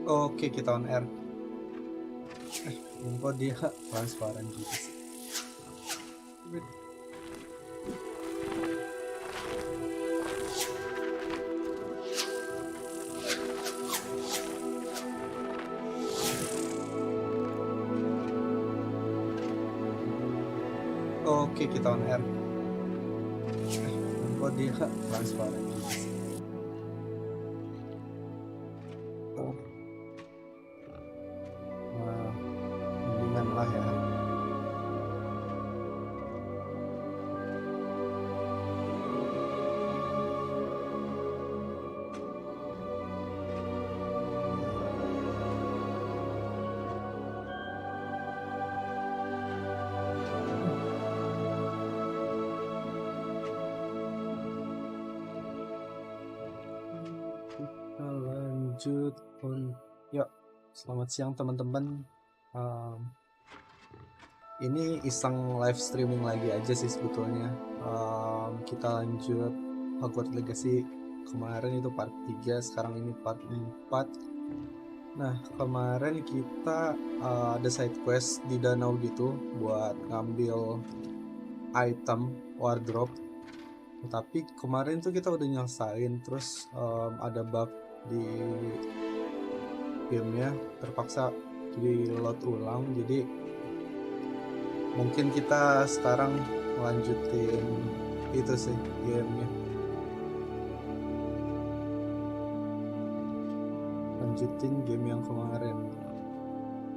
Oke, kita on air. Kok dia transparan gitu sih? Oke, kita on air. Kok dia transparan gitu sih? Nah, mendingan lah ya. Kita lanjut. Yuk, selamat siang teman-teman. Ini iseng live streaming lagi aja sih sebetulnya. Kita lanjut Hogwarts Legacy. Kemarin itu part 3, sekarang ini part 4. Nah, kemarin kita ada side quest di danau gitu buat ngambil item wardrobe. Tapi kemarin tuh kita udah nyelesain, terus ada bug di gamenya, terpaksa di load ulang. Jadi mungkin kita sekarang lanjutin itu sih gamenya, lanjutin game yang kemarin.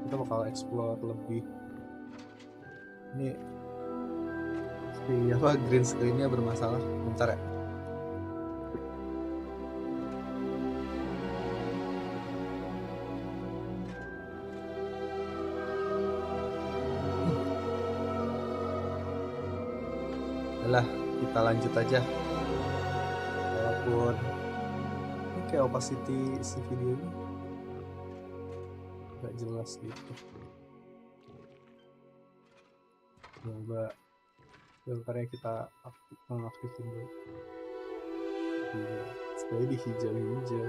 Kita bakal explore lebih. Ini apa, green screen-nya bermasalah. Bentar ya. Lah, kita lanjut aja. Walaupun ini kayak opacity si video ini gak jelas gitu. Coba filternya kita mengaktifin dulu. Iya, supaya di hijau-hijau.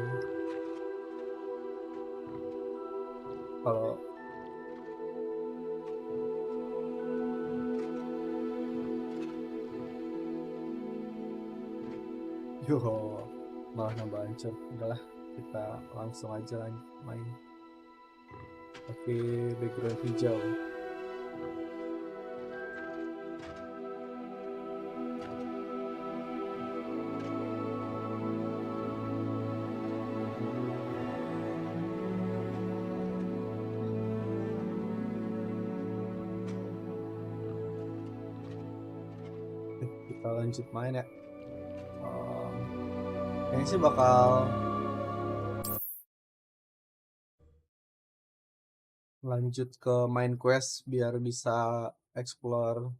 Kalau malah nambah hancur. Udahlah, kita langsung aja main. Oke, background hijau. Kita lanjut main ya. Kayaknya sih bakal lanjut ke main quest biar bisa explore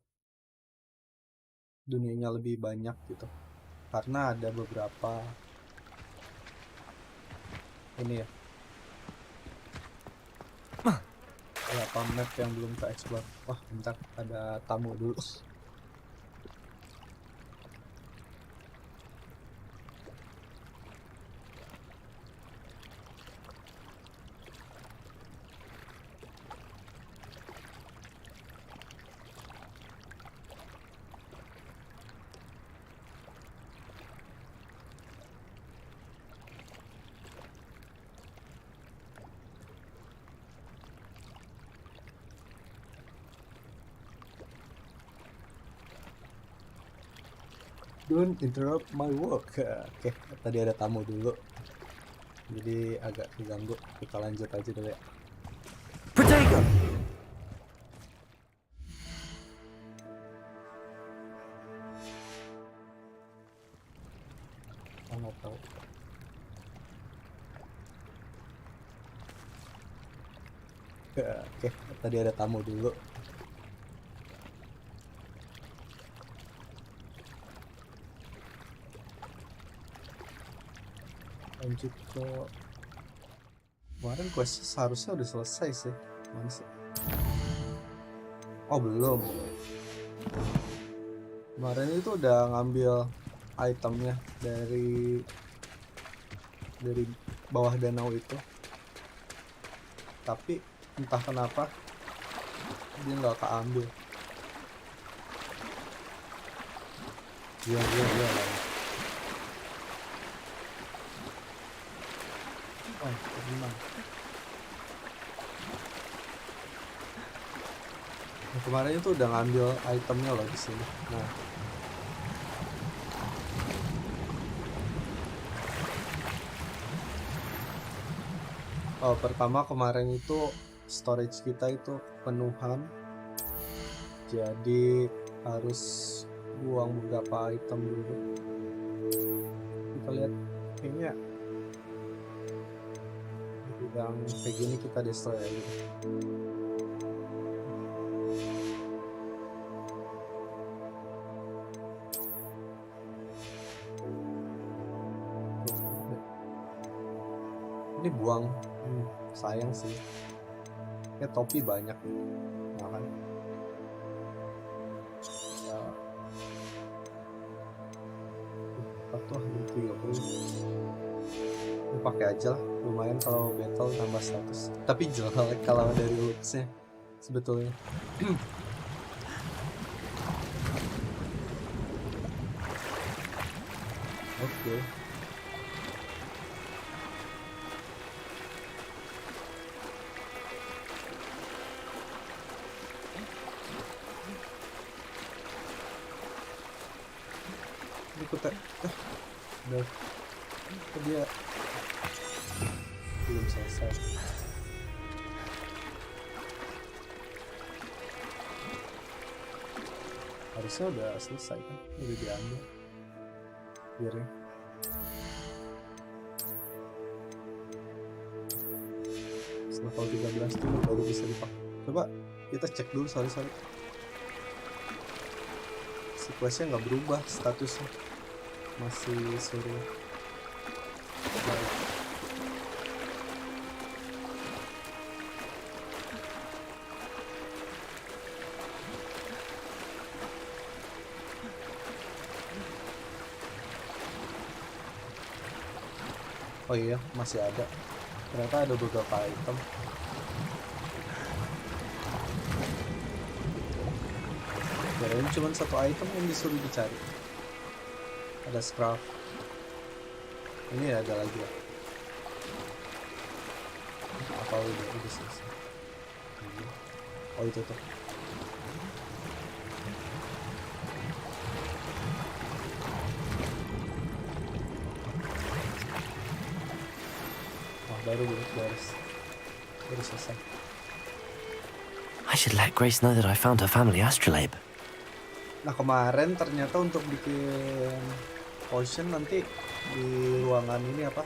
dunianya lebih banyak gitu. Karena ada beberapa ini ya, beberapa map yang belum kita explore. Wah, bentar, ada tamu dulu. Don't interrupt my work. Oke, tadi ada tamu dulu, jadi agak keganggu. Kita lanjut aja dulu ya. Protego! Nggak tahu. Oke, tadi ada tamu dulu. Lanjut ke kemarin quest seharusnya udah selesai sih. Mana sih? Oh, belum. Kemarin itu udah ngambil itemnya dari bawah danau itu. tapi entah kenapa dia nggak keambil. Dia lagi. Terima. Nah, kemarin itu udah ngambil itemnya loh di sini. Nah, pertama kemarin itu storage kita itu penuhan, jadi harus buang beberapa item dulu. Kita lihat kayaknya yang kayak gini kita destroy aja. Ini buang, sayang sih. Ya topi banyak, nah kan. Ya. Tuh 30. Ini pakai aja lah, lumayan kalau battle tambah status. Tapi jelek kalau dari looksnya sebetulnya. Oke. Udah dia belum selesai. Harusnya udah selesai kan, udah diambil biarnya. Level 13 dulu baru bisa dipakai. Coba kita cek dulu, sorry si questnya nggak berubah statusnya, masih suruh. Oh iya, masih ada. Ternyata ada beberapa item. Kirain cuma satu item yang disuruh dicari. Ada scrap. Ini ada lagi ya. Apa udah selesai? Oh itu tuh. Baru selesai. I should let Grace know that I found her family astrolabe. Nah kemarin ternyata untuk bikin potion nanti di ruangan ini apa?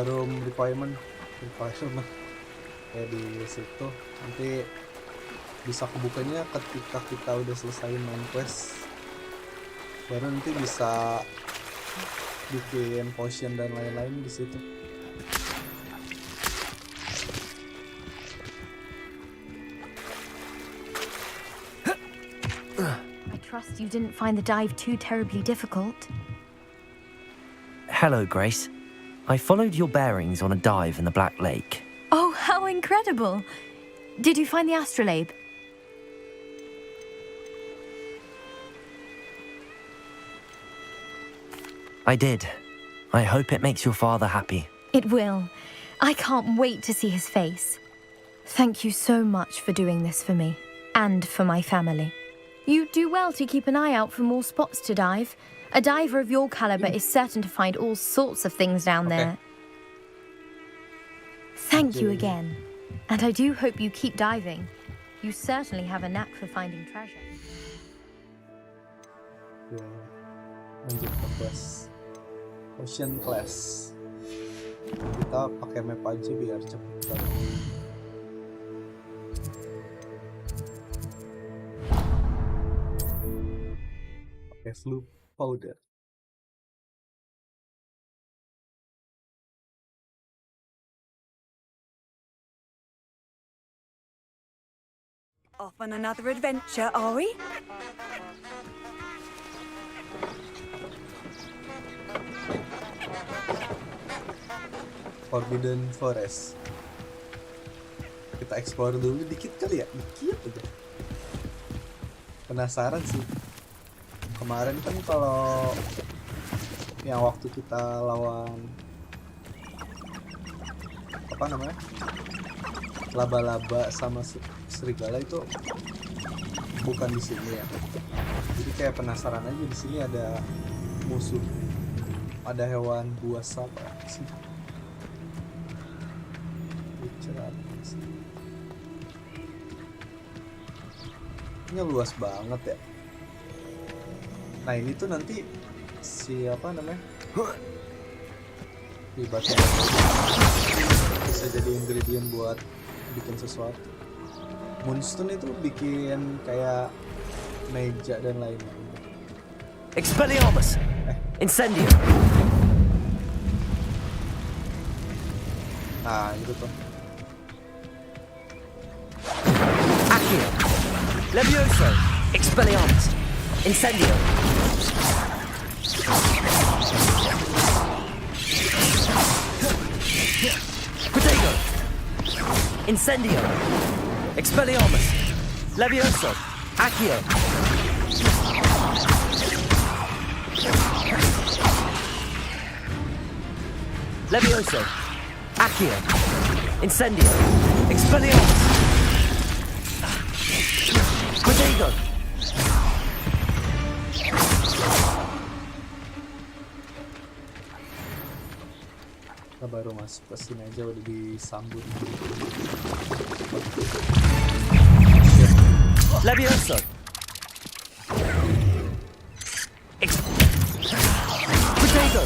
Room requirement kayak di situ nanti bisa kebukanya ketika kita udah selesai main quest, baru nanti bisa bikin potion dan lain-lain di situ. I trust you didn't find the dive too terribly difficult. Hello, Grace. I followed your bearings on a dive in the Black Lake. Oh, how incredible! Did you find the astrolabe? I did. I hope it makes your father happy. It will. I can't wait to see his face. Thank you so much for doing this for me, and for my family. You do well to keep an eye out for more spots to dive. A diver of your caliber is certain to find all sorts of things down there. Thank you again. And I do hope you keep diving. You certainly have a knack for finding treasure. Lanjut ke quest Ocean Class. Kita pakai map aja biar cepet. Pakai flu powder. Off on another adventure, are we? Forbidden Forest. Kita explore dulu dikit kali ya, dikit aja. Penasaran sih. Kemarin kan kalau yang waktu kita lawan apa namanya, laba-laba sama serigala itu bukan di sini ya. Jadi kayak penasaran aja, di sini ada musuh, ada hewan buas apa sih? Ini luas banget ya. Nah ini tuh nanti siapa namanya? Di batu bisa jadi ingredient buat bikin sesuatu. Moonstone itu bikin kayak meja dan lain-lain. Expelliarmus! Incendio! Nah itu tuh. Accio! Levioso! Expelliarmus! Incendio! Protego! Incendio! Expelliarmus! Levioso! Accio! Levioso! Accio! Incendio! Expelliarmus! Protego! Kita baru masuk ke sini aja udah disambut. Levioso! Protego!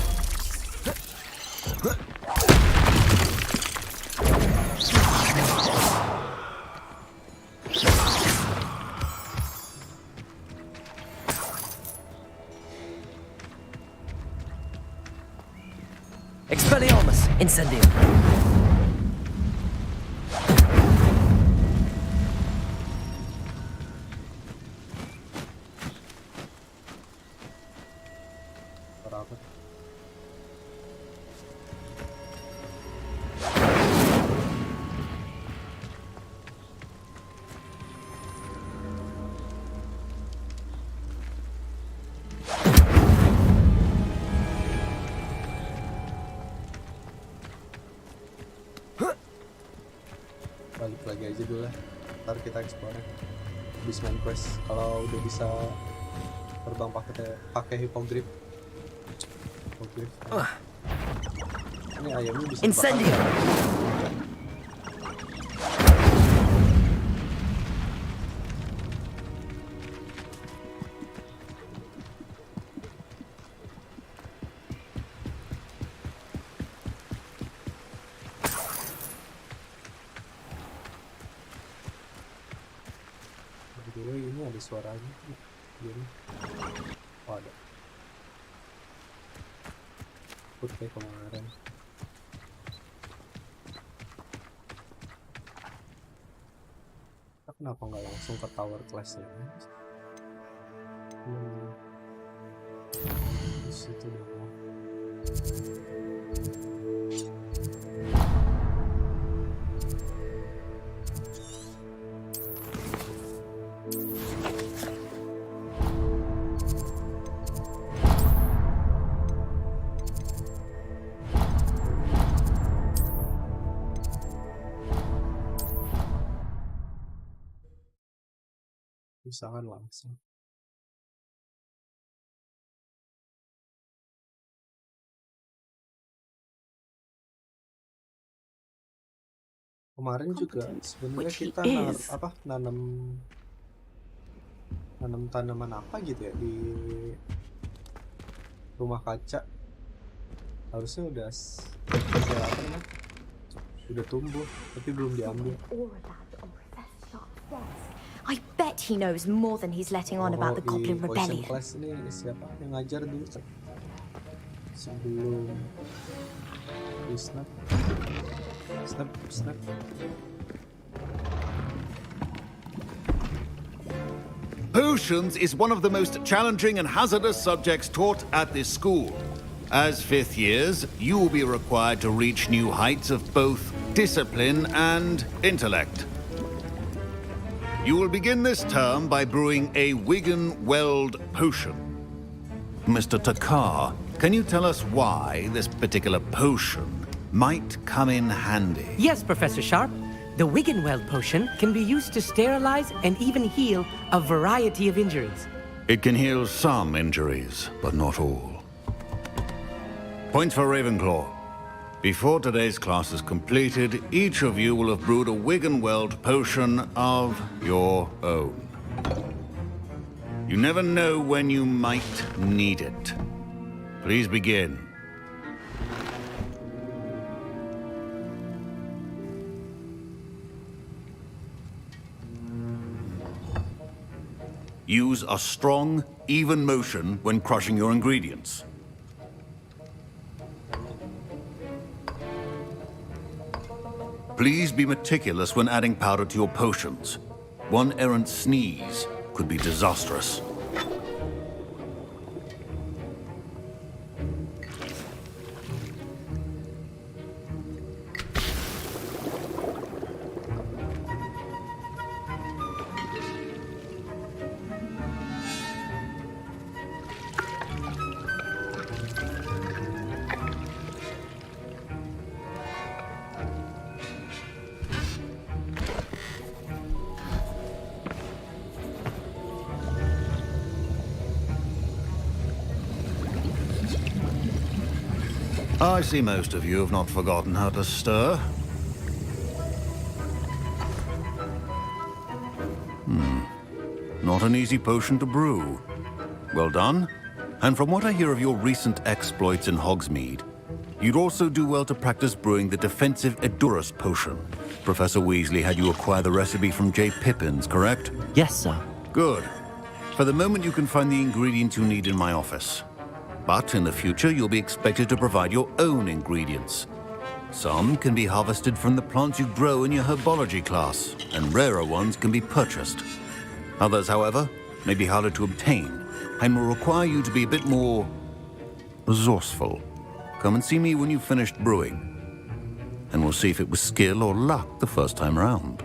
Expelliarmus! Incendio! Berapa? Balik lagi aja dulu lah, ntar kita explore habis main quest. Kalau udah bisa terbang pakai hippogrip. Ini ayamnya bisa Incendio! Ini ada suaranya. Jadi, oh ada. Put kayak kemarin. Kenapa nggak langsung ke tower class-nya? Di situ dong. Misalkan langsung. Kemarin juga sebenarnya kita nanam tanaman apa gitu ya di rumah kaca. Harusnya udah udah tumbuh tapi belum diambil. I bet he knows more than he's letting on about the Goblin Rebellion. Class ini siapa yang ngajar dulu sebelum snap. Potions is one of the most challenging and hazardous subjects taught at this school. As fifth years, you will be required to reach new heights of both discipline and intellect. You will begin this term by brewing a Wigan-Weld potion. Mr. Takar, can you tell us why this particular potion might come in handy? Yes, Professor Sharp. The Wigan-Weld potion can be used to sterilize and even heal a variety of injuries. It can heal some injuries, but not all. Points for Ravenclaw. Before today's class is completed, each of you will have brewed a Wigan-Weld potion of your own. You never know when you might need it. Please begin. Use a strong, even motion when crushing your ingredients. Please be meticulous when adding powder to your potions. One errant sneeze could be disastrous. I see most of you have not forgotten how to stir. Not an easy potion to brew. Well done. And from what I hear of your recent exploits in Hogsmeade, you'd also do well to practice brewing the defensive Edurus potion. Professor Weasley had you acquire the recipe from J. Pippins, correct? Yes, sir. Good. For the moment, you can find the ingredients you need in my office. But in the future, you'll be expected to provide your own ingredients. Some can be harvested from the plants you grow in your herbology class, and rarer ones can be purchased. Others, however, may be harder to obtain, and will require you to be a bit more resourceful. Come and see me when you've finished brewing, and we'll see if it was skill or luck the first time round.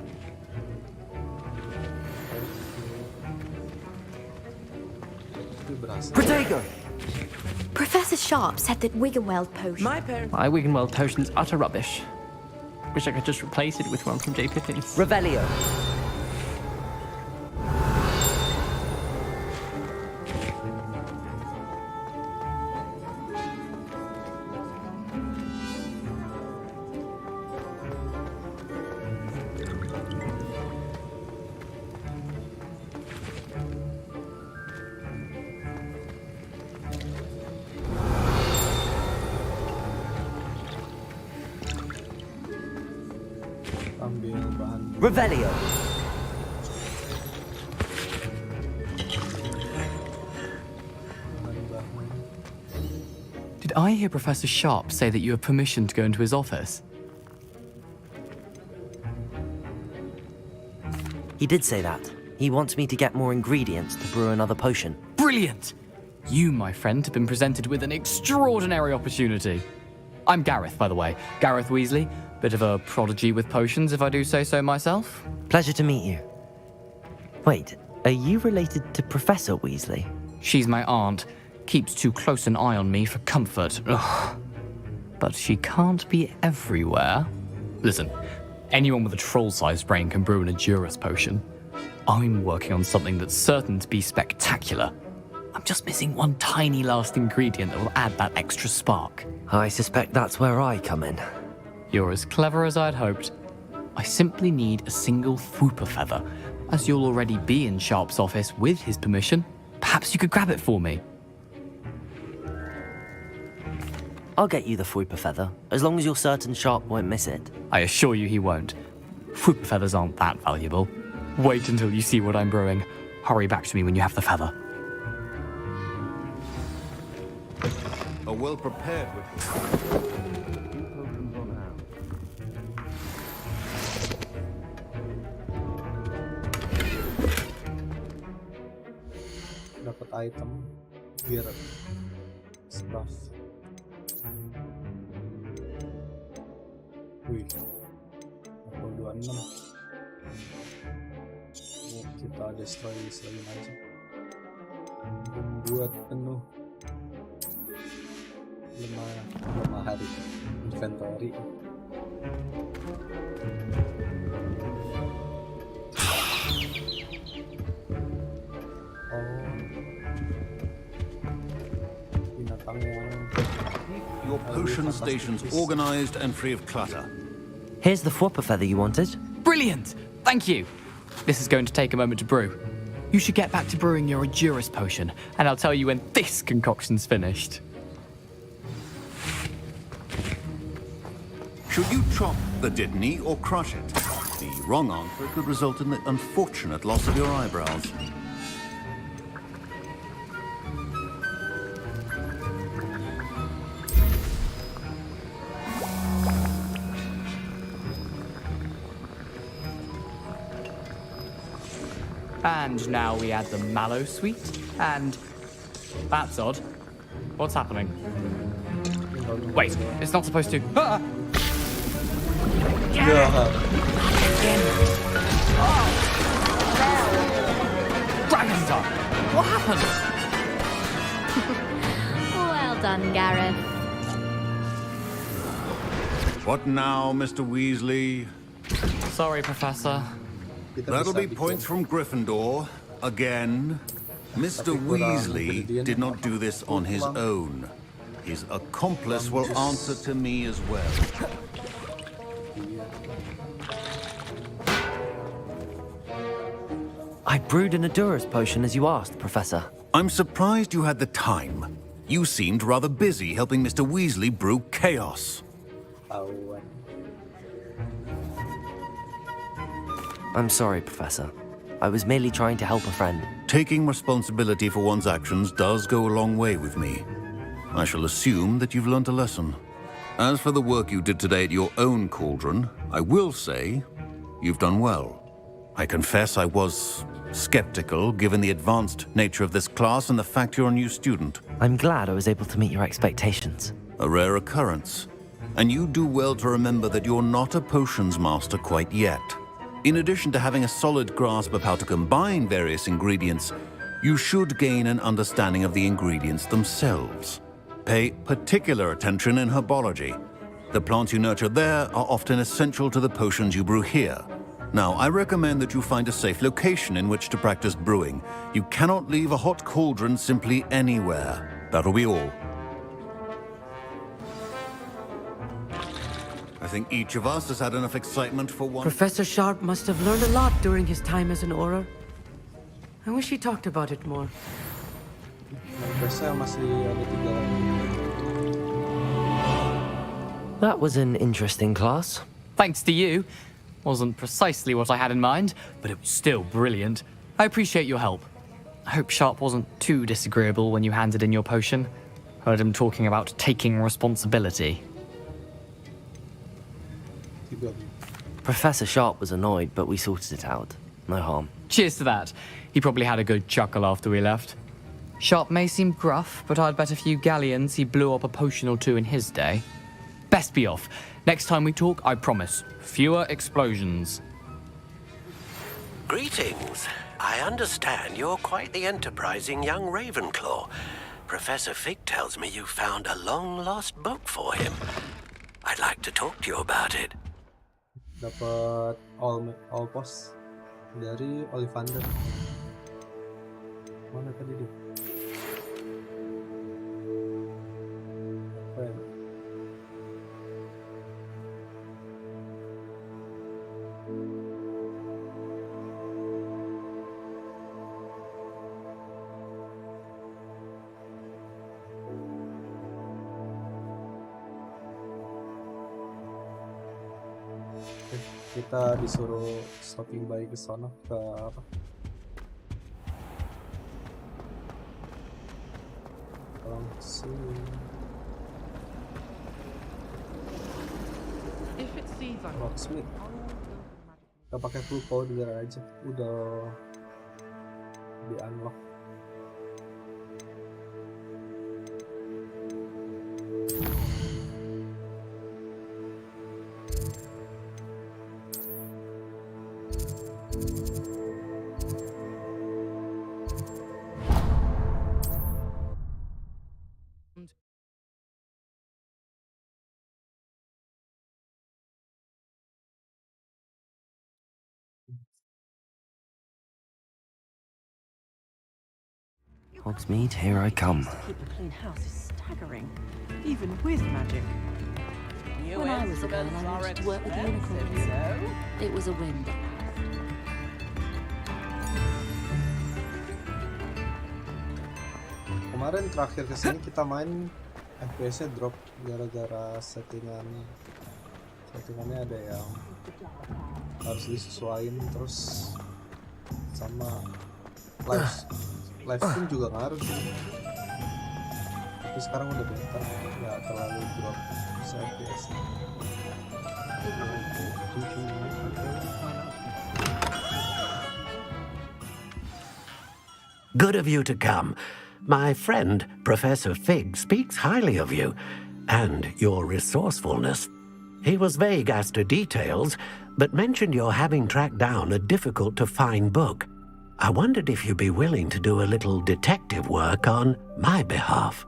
Protego! Professor Sharp said that Wigan-Weld potion. My Wigan-Weld potion is utter rubbish. Wish I could just replace it with one from J. Pippins. Revelio. Ambil bahan. Revelio. Did I hear Professor Sharp say that you have permission to go into his office? He did say that. He wants me to get more ingredients to brew another potion. Brilliant! You, my friend, have been presented with an extraordinary opportunity. I'm Gareth, by the way. Gareth Weasley. Bit of a prodigy with potions, if I do say so myself. Pleasure to meet you. Wait, are you related to Professor Weasley? She's my aunt. Keeps too close an eye on me for comfort. Ugh. But she can't be everywhere. Listen, anyone with a troll-sized brain can brew an Edurus potion. I'm working on something that's certain to be spectacular. I'm just missing one tiny last ingredient that will add that extra spark. I suspect that's where I come in. You're as clever as I'd hoped. I simply need a single Fwooper feather. As you'll already be in Sharp's office with his permission, perhaps you could grab it for me. I'll get you the Fwooper feather, as long as you're certain Sharp won't miss it. I assure you he won't. Fwooper feathers aren't that valuable. Wait until you see what I'm brewing. Hurry back to me when you have the feather. A well-prepared ritual. Dapat item biar stuff. Wih, level 26. Kita destroy selain aja. Membuat penuh lemari inventory. Binatang yang Your potion stations organized and free of clutter. Here's the flopper feather you wanted. Brilliant! Thank you! This is going to take a moment to brew. You should get back to brewing your Edurus potion, and I'll tell you when this concoction's finished. Should you chop the Dittany or crush it? The wrong answer could result in the unfortunate loss of your eyebrows. And now we add the mallow sweet, and... That's odd. What's happening? Wait, it's not supposed to... Ah! Dragon's Tongue! What happened? Well done, Gareth. What now, Mr. Weasley? Sorry, Professor. That'll be points from Gryffindor. Again. Mr. Weasley did not do this on his own. His accomplice will answer to me as well. I brewed an Edurus potion as you asked, Professor. I'm surprised you had the time. You seemed rather busy helping Mr. Weasley brew chaos. I'm sorry, Professor. I was merely trying to help a friend. Taking responsibility for one's actions does go a long way with me. I shall assume that you've learnt a lesson. As for the work you did today at your own cauldron, I will say you've done well. I confess I was skeptical given the advanced nature of this class and the fact you're a new student. I'm glad I was able to meet your expectations. A rare occurrence. And you do well to remember that you're not a potions master quite yet. In addition to having a solid grasp of how to combine various ingredients, you should gain an understanding of the ingredients themselves. Pay particular attention in herbology. The plants you nurture there are often essential to the potions you brew here. Now, I recommend that you find a safe location in which to practice brewing. You cannot leave a hot cauldron simply anywhere. That'll be all. I think each of us has had enough excitement for one. Professor Sharp must have learned a lot during his time as an Auror. I wish he talked about it more. That was an interesting class. Thanks to you. Wasn't precisely what I had in mind, but it was still brilliant. I appreciate your help. I hope Sharp wasn't too disagreeable when you handed in your potion. Heard him talking about taking responsibility. Professor Sharp was annoyed, but we sorted it out. No harm. Cheers to that. He probably had a good chuckle after we left. Sharp may seem gruff, but I'd bet a few galleons he blew up a potion or two in his day. Best be off. Next time we talk, I promise, fewer explosions. Greetings. I understand you're quite the enterprising young Ravenclaw. Professor Fig tells me you found a long-lost book for him. I'd like to talk to you about it. Dapat all post dari Ollivander. Mana tadi dia? Apa ya? Kita disuruh stopping by ke sana ke apa? Langsung. Rocksmith. Kita pakai full powder aja. Udah di unlock. Hogsmeade, here I come. To keep a clean house is staggering, even with magic. When I was a girl, I wanted to work with unicorns. It was a whim. Kemarin terakhir kesini kita main FPS-nya drop gara-gara settingannya ada yang harus disesuaikan, terus sama live stream juga ngaruh sih. Tapi sekarang udah better, nggak terlalu drop FPS. Good of you to come. My friend, Professor Fig, speaks highly of you and your resourcefulness. He was vague as to details, but mentioned your having tracked down a difficult-to-find book. I wondered if you'd be willing to do a little detective work on my behalf.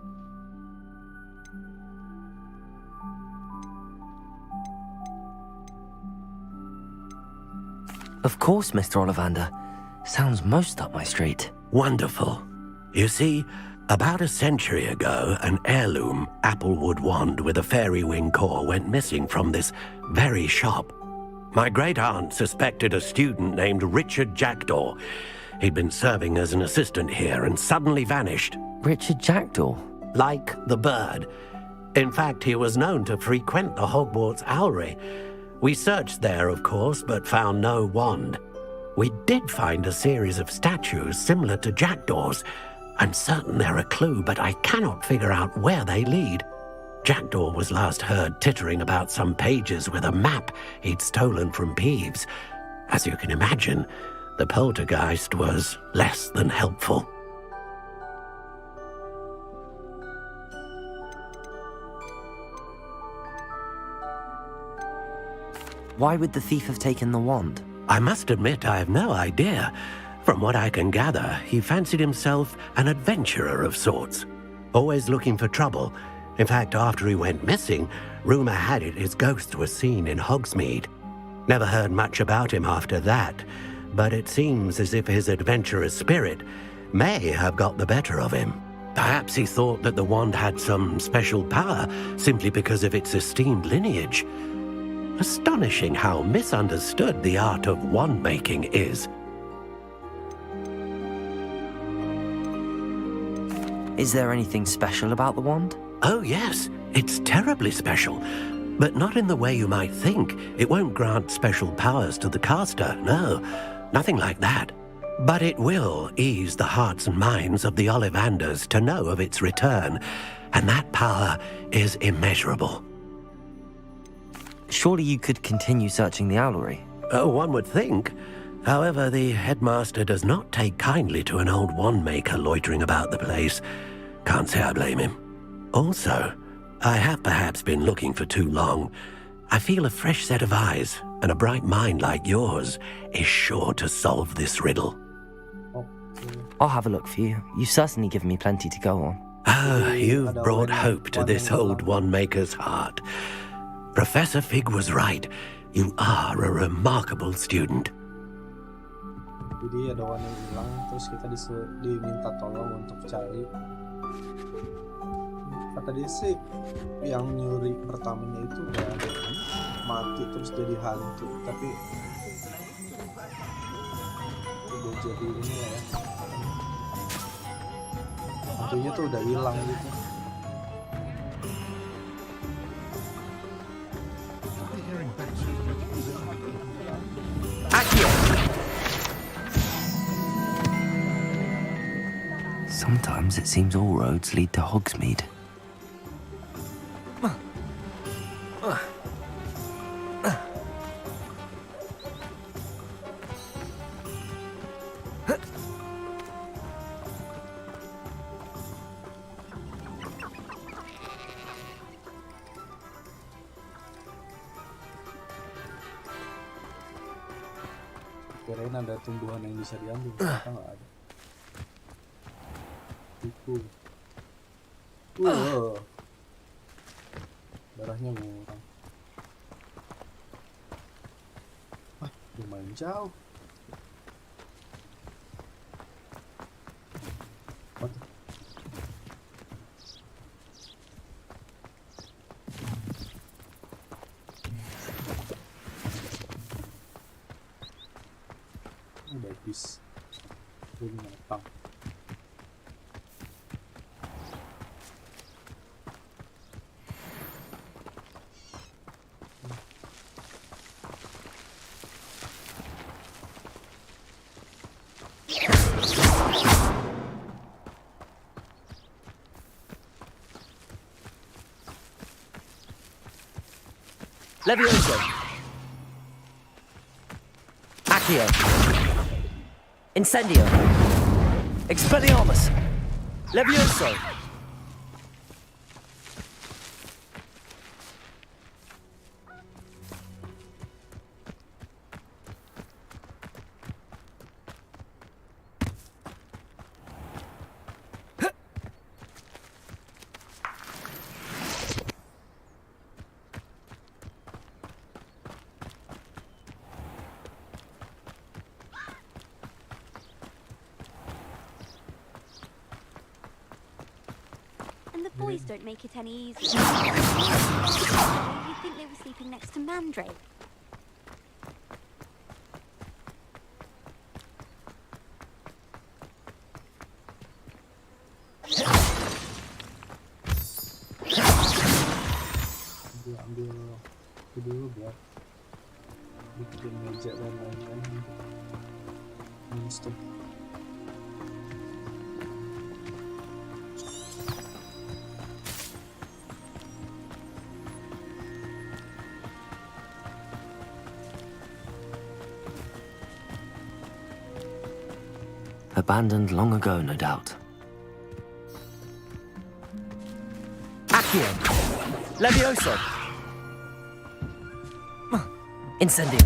Of course, Mr. Ollivander. Sounds most up my street. Wonderful. You see, about a century ago, an heirloom applewood wand with a fairy wing core went missing from this very shop. My great-aunt suspected a student named Richard Jackdaw. He'd been serving as an assistant here and suddenly vanished. Richard Jackdaw? Like the bird. In fact, he was known to frequent the Hogwarts Owlery. We searched there, of course, but found no wand. We did find a series of statues similar to Jackdaw's. I'm certain they're a clue, but I cannot figure out where they lead. Jackdaw was last heard tittering about some pages with a map he'd stolen from Peeves. As you can imagine, the poltergeist was less than helpful. Why would the thief have taken the wand? I must admit I have no idea. From what I can gather, he fancied himself an adventurer of sorts, always looking for trouble. In fact, after he went missing, rumour had it his ghost was seen in Hogsmeade. Never heard much about him after that, but it seems as if his adventurous spirit may have got the better of him. Perhaps he thought that the wand had some special power simply because of its esteemed lineage. Astonishing how misunderstood the art of wand-making is. Is there anything special about the wand? Oh yes, it's terribly special. But not in the way you might think. It won't grant special powers to the caster, no. Nothing like that. But it will ease the hearts and minds of the Ollivanders to know of its return. And that power is immeasurable. Surely you could continue searching the owlery. Oh, one would think. However, the headmaster does not take kindly to an old wand-maker loitering about the place. Can't say I blame him. Also, I have perhaps been looking for too long. I feel a fresh set of eyes and a bright mind like yours is sure to solve this riddle. I'll have a look for you. You've certainly given me plenty to go on. Oh, you've brought hope to this old wand-maker's heart. Professor Fig was right. You are a remarkable student. Jadi ada wand yang hilang, terus kita diminta tolong untuk cari. Kata dia sih, yang nyuri pertamanya itu udah mati terus jadi hantu, tapi udah jadi ini ya, hantunya tuh udah hilang gitu. Sometimes it seems all roads lead to Hogsmeade. Kirain ada tumbuhan yang bisa diambil, ternyata nggak ada. Tiku. Darahnya kurang. Lumayan jauh. What? habis binatang. Levioso. Accio. Incendio. Expelliarmus. Levioso. Boys don't make it any easier. You think they were sleeping next to Mandrake? Ambil itu dulu biar bikin meja dan lain-lain. Stop. Abandoned long ago, no doubt. Accio. Levioso. Incendio.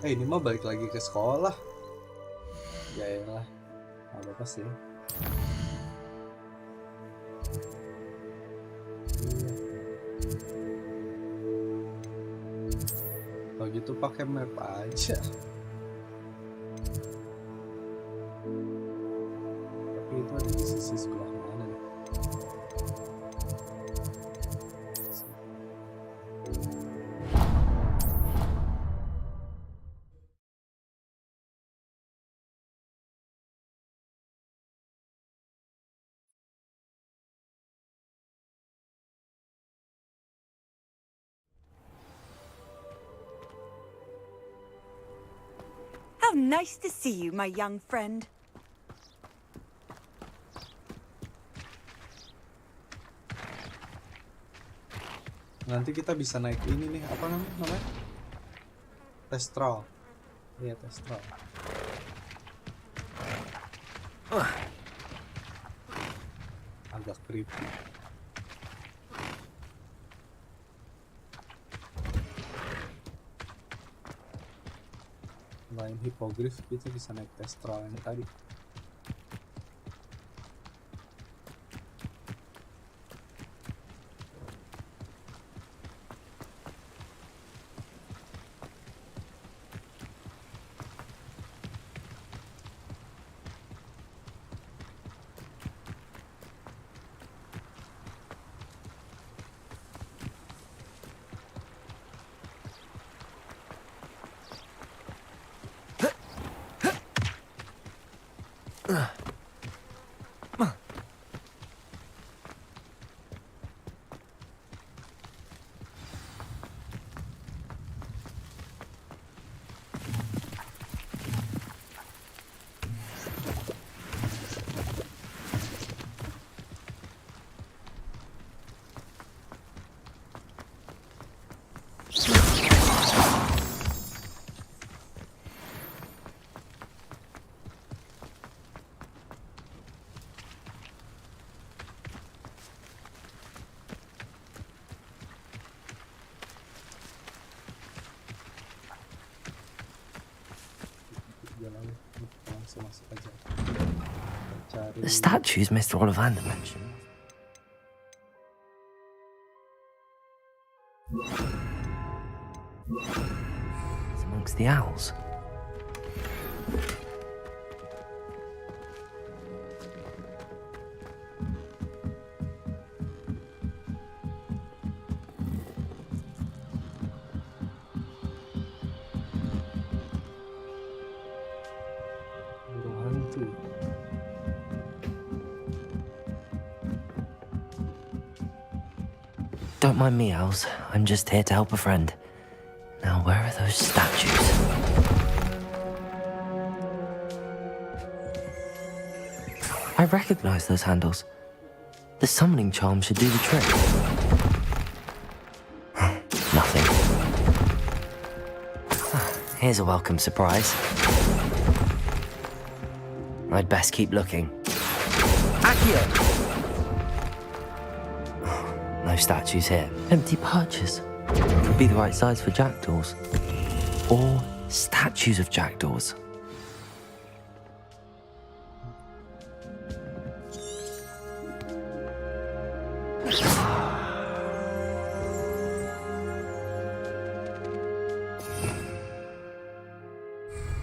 Ini mah balik lagi ke sekolah. Yaelah, apa sih? Kalau gitu pakai map aja. Tapi itu ada di sisi sebelah mana nih? How nice to see you, my young friend. Nanti kita bisa naik ini nih, apa namanya? Testral. Iya, testral. Agak creepy. Lain hipogrif kita bisa naik testral yang tadi. Jalan, kita langsung masuk aja. Cari The statues Mr. Ollivander mentioned. It's amongst the owls. burung hantu. Don't mind me, owls. I'm just here to help a friend. Now, where are those statues? I recognize those handles. The summoning charm should do the trick. Nothing. Here's a welcome surprise. I'd best keep looking. Accio! No statues here. Empty perches. Could be the right size for jackdaws. Or statues of jackdaws.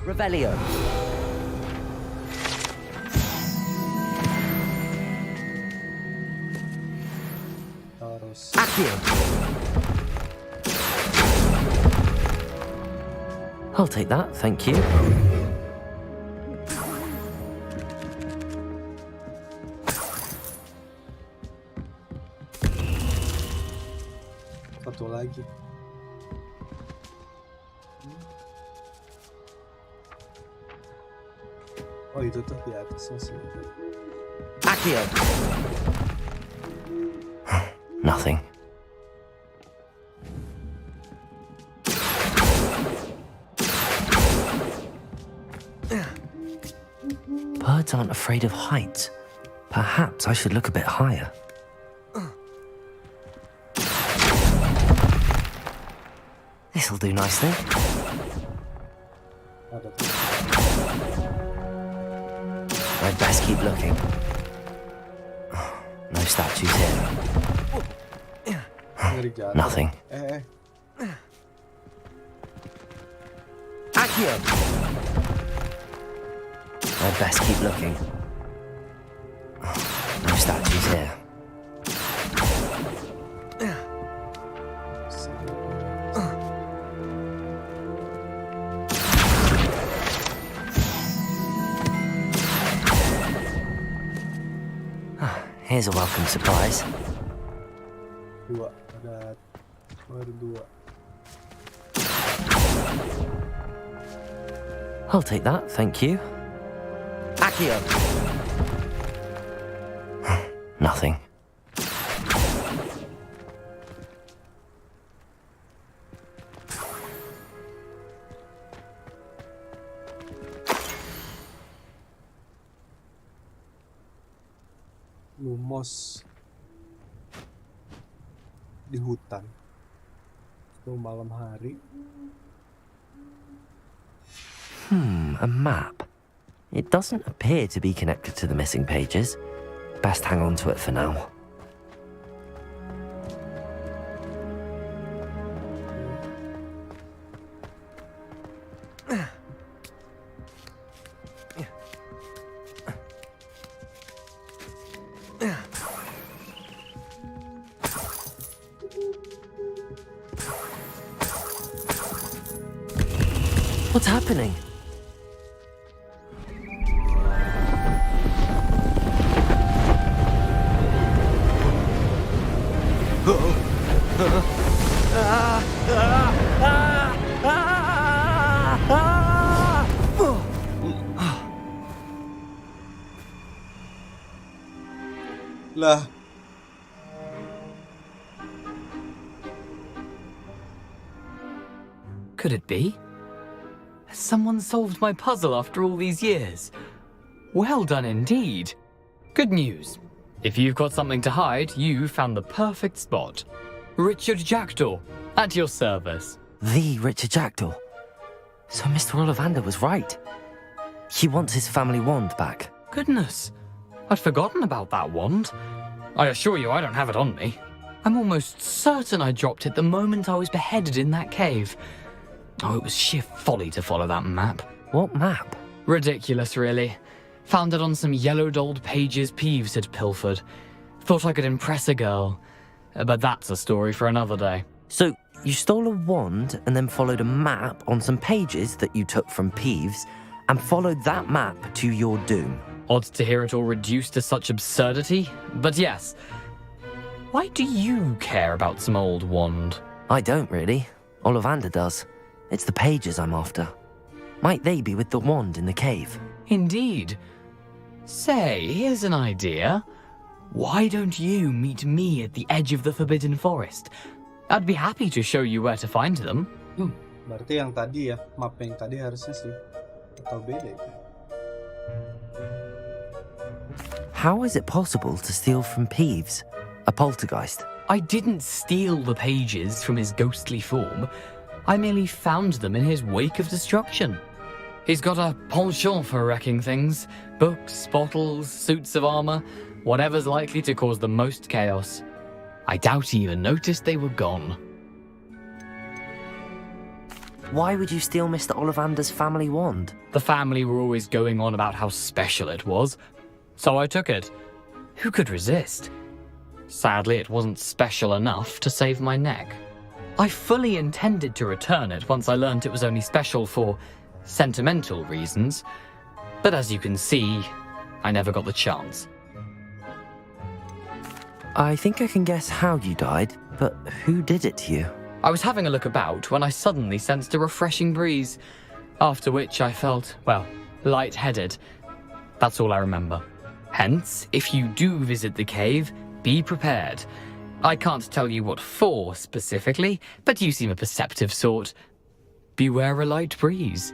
Revelio. Terus Accio. I'll take that, thank you. satu lagi. Oh, itu tuh di atasnya sih. Accio. Nothing. Birds aren't afraid of heights. Perhaps I should look a bit higher. This'll do nicely. Ada tuh. I'd best keep looking. No statues here. Ngeri jatuh. Nothing. Accio! I'd best keep looking. No statues here. Here's a welcome surprise. Dua, ada dua. I'll take that, thank you. Accio! Nothing. Lumos di hutan. Itu malam hari. A map. It doesn't appear to be connected to the missing pages. Best hang on to it for now. What's happening? Lah, Could it be? Has someone solved my puzzle after all these years? Well done indeed. Good news. If you've got something to hide, you found the perfect spot. Richard Jackdaw, at your service. The Richard Jackdaw. So Mr. Ollivander was right. He wants his family wand back. Goodness, I'd forgotten about that wand. I assure you I don't have it on me. I'm almost certain I dropped it the moment I was beheaded in that cave. Oh, it was sheer folly to follow that map. What map? Ridiculous, really. Found it on some yellowed old pages Peeves had pilfered. Thought I could impress a girl. But that's a story for another day. So, you stole a wand and then followed a map on some pages that you took from Peeves and followed that map to your doom. Odd to hear it all reduced to such absurdity, but yes. Why do you care about some old wand? I don't really. Ollivander does. It's the pages I'm after. Might they be with the wand in the cave? Indeed. Say, here's an idea. Why don't you meet me at the edge of the Forbidden Forest? I'd be happy to show you where to find them. Berarti yang tadi ya, map yang tadi harusnya sih. Atau beda ya? How is it possible to steal from Peeves, a poltergeist? I didn't steal the pages from his ghostly form. I merely found them in his wake of destruction. He's got a penchant for wrecking things. Books, bottles, suits of armor, whatever's likely to cause the most chaos. I doubt he even noticed they were gone. Why would you steal Mr. Ollivander's family wand? The family were always going on about how special it was, so I took it. Who could resist? Sadly, it wasn't special enough to save my neck. I fully intended to return it once I learned it was only special for sentimental reasons, but as you can see, I never got the chance. I think I can guess how you died, but who did it to you? I was having a look about when I suddenly sensed a refreshing breeze, after which I felt, well, lightheaded. That's all I remember. Hence, if you do visit the cave, be prepared. I can't tell you what for specifically, but you seem a perceptive sort. Beware a light breeze.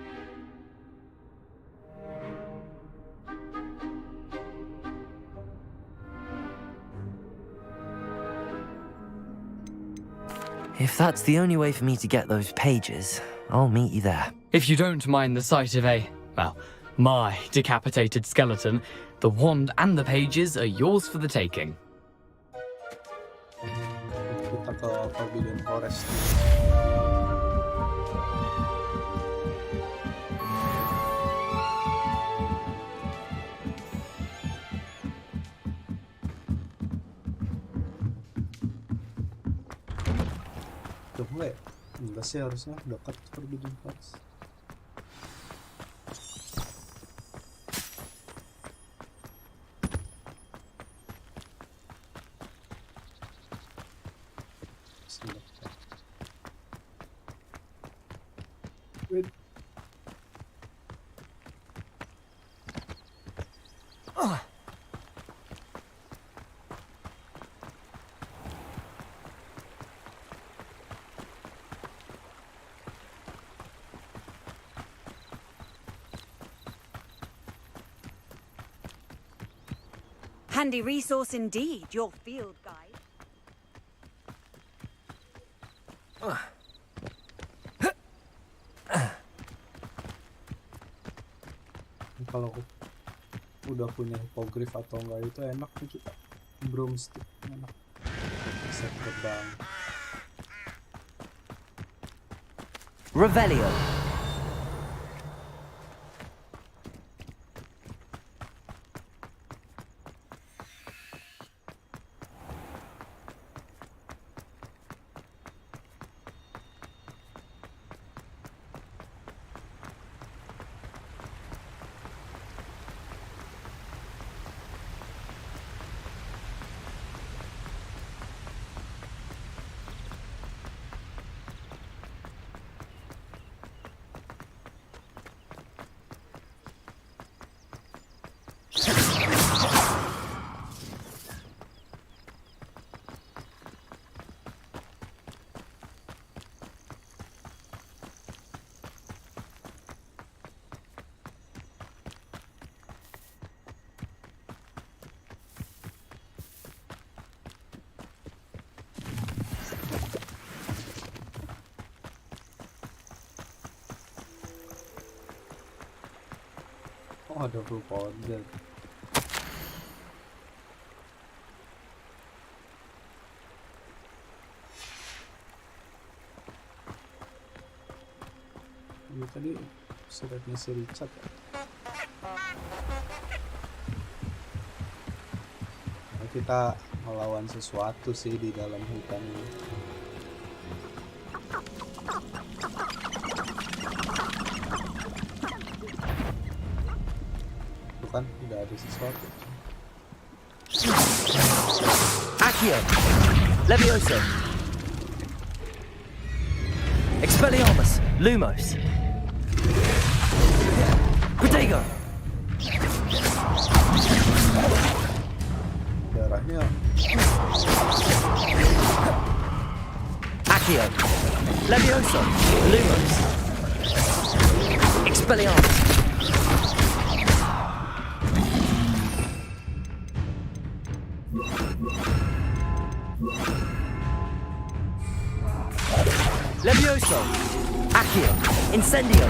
If that's the only way for me to get those pages, I'll meet you there. If you don't mind the sight of my decapitated skeleton, the wand and the pages are yours for the taking. Kita ke Forbidden Forest. Udah mulai? Enggak sih, harusnya dekat Forbidden Forest. Handy resource indeed, your field guide. Kalau udah punya hippogriff atau enggak itu enak nih kita. Broomstick enak. Bisa terbang. Revelio. Oh, ada blue powder. Ini tadi suratnya si Richard ya? Nah, kita melawan sesuatu sih di dalam hutan ini. Kan udah ada sesuatu. Accio, Levioso, Expelliarmus, Lumos, Protego. Darahnya. Accio, Levioso, Lumos, Expelliarmus. Levioso, Accio, Incendio.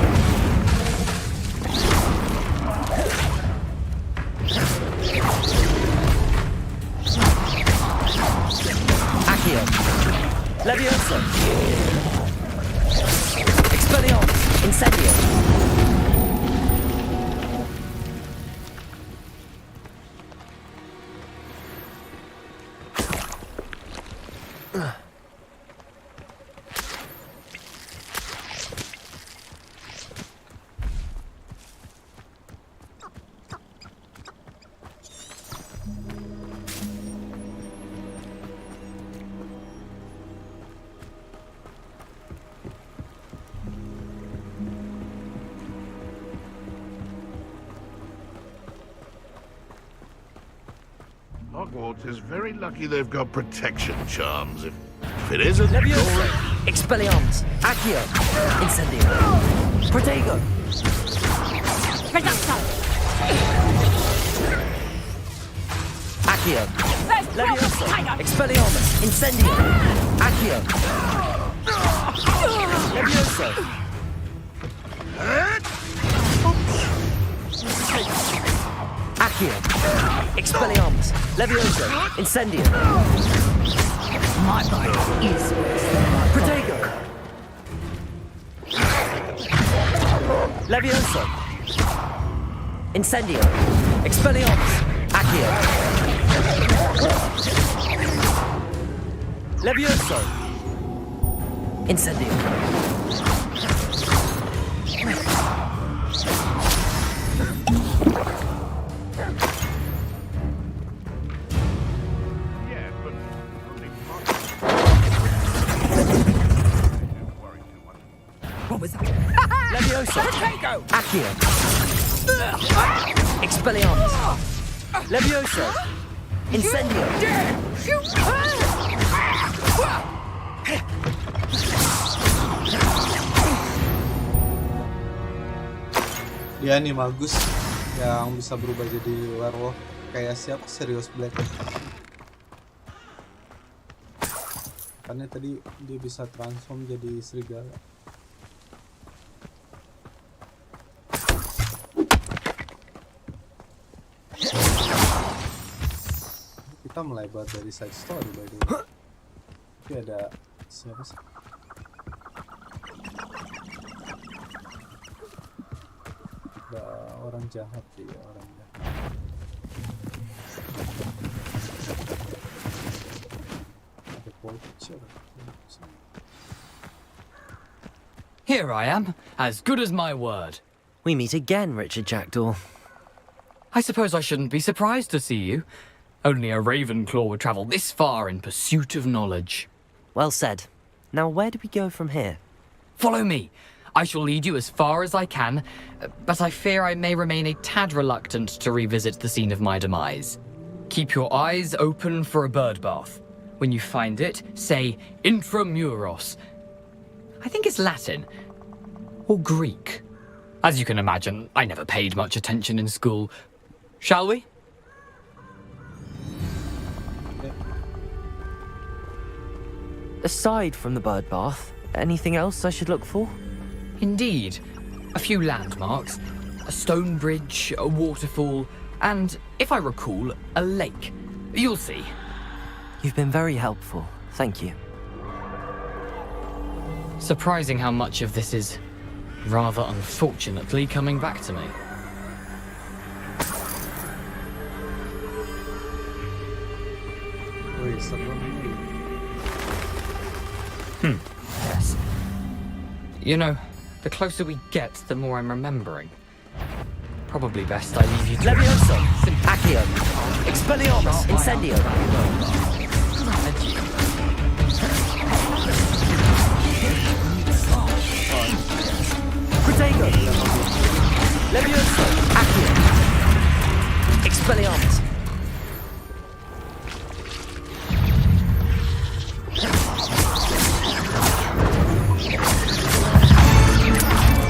Accio, Levioso, Expelliarmus, Incendio. Hogwarts is very lucky they've got protection charms. If it isn't, Levioso, Expelliarmus, Accio, Incendio, Protego. Reducto! Accio, Levioso, Expelliarmus, Incendio, Accio, Levioso, Accio, Expelliarmus, Levioso, Incendio. My bite is Protego, Levioso, Incendio, Expelliarmus, Accio, Levioso, Incendio. Levioso, Accio, Expelliarmus, Levioso, Incendio. Ya nih Magus yang bisa berubah jadi werewolf kayak siapa? Sirius Black. Karena tadi dia bisa transform jadi serigala. Kita melebar dari side story by the way. Tapi ada siapa sih? Ada orang jahat ya, orang jahat. Ada poacher. Here I am, as good as my word. We meet again, Richard Jackdaw. I suppose I shouldn't be surprised to see you. Only a Ravenclaw would travel this far in pursuit of knowledge. Well said. Now where do we go from here? Follow me. I shall lead you as far as I can, but I fear I may remain a tad reluctant to revisit the scene of my demise. Keep your eyes open for a bird bath. When you find it, say intramuros. I think it's Latin. Or Greek. As you can imagine, I never paid much attention in school. Shall we? Aside from the bird bath, anything else I should look for? Indeed. A few landmarks. a stone bridge, a waterfall, and, if I recall, a lake. You'll see. You've been very helpful. Thank you. Surprising how much of this is, rather unfortunately, coming back to me. Wih, serem nih. Yes. You know, the closer we get, the more I'm remembering. Probably best I leave you to... Levioso! Accio! Expelliarmus! Incendio! Protego! Levioso! Accio! Expelliarmus!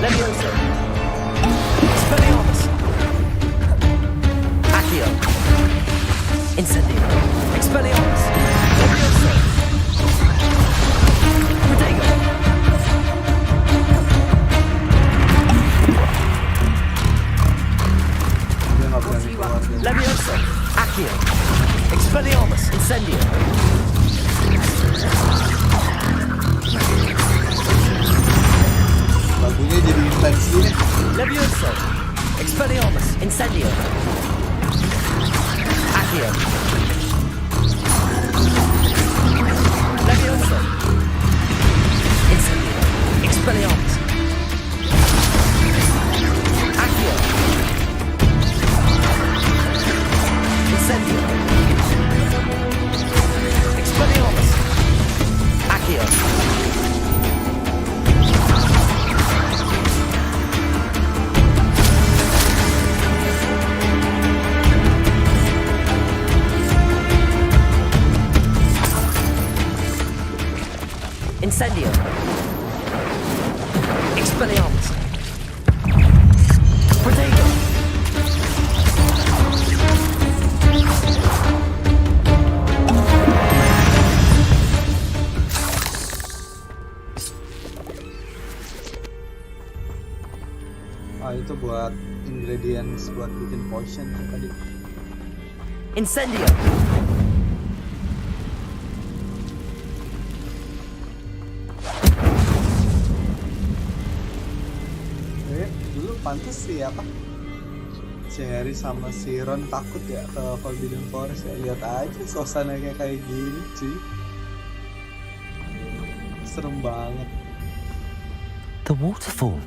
Levioso! Expelliarmus! Accio! Incendio! Expelliarmus! Levioso! Protego! Dia nggak berani keluar dari Levioso! Accio! Expelliarmus! Incendio! lagunya jadi intens gini. Levioso! Expelliarmus! Incendio! Accio! Levioso! Incendio! Expelliarmus! Accio! Incendio! Expelliarmus! Accio! Incendio! Expelliarmus! Protego! Itu buat ingredients buat bikin potion tuh tadi. Incendio! Dulu pantas sih apa? Si Harry sama si Ron takut ya ke Forbidden Forest ya. Lihat aja suasananya kayak gini cuy. Serem banget. The waterfall.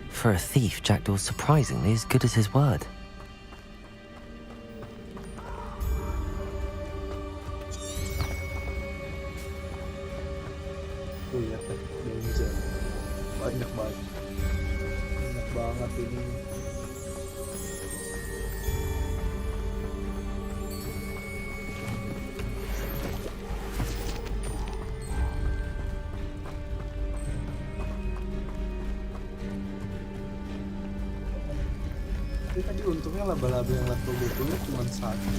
For a thief, Jackdaw's surprisingly as good as his word. Tuh lihat deh, danger. Banyak banget. Banyak banget ini. Tapi tadi untungnya laba-laba yang level 20 cuma satu.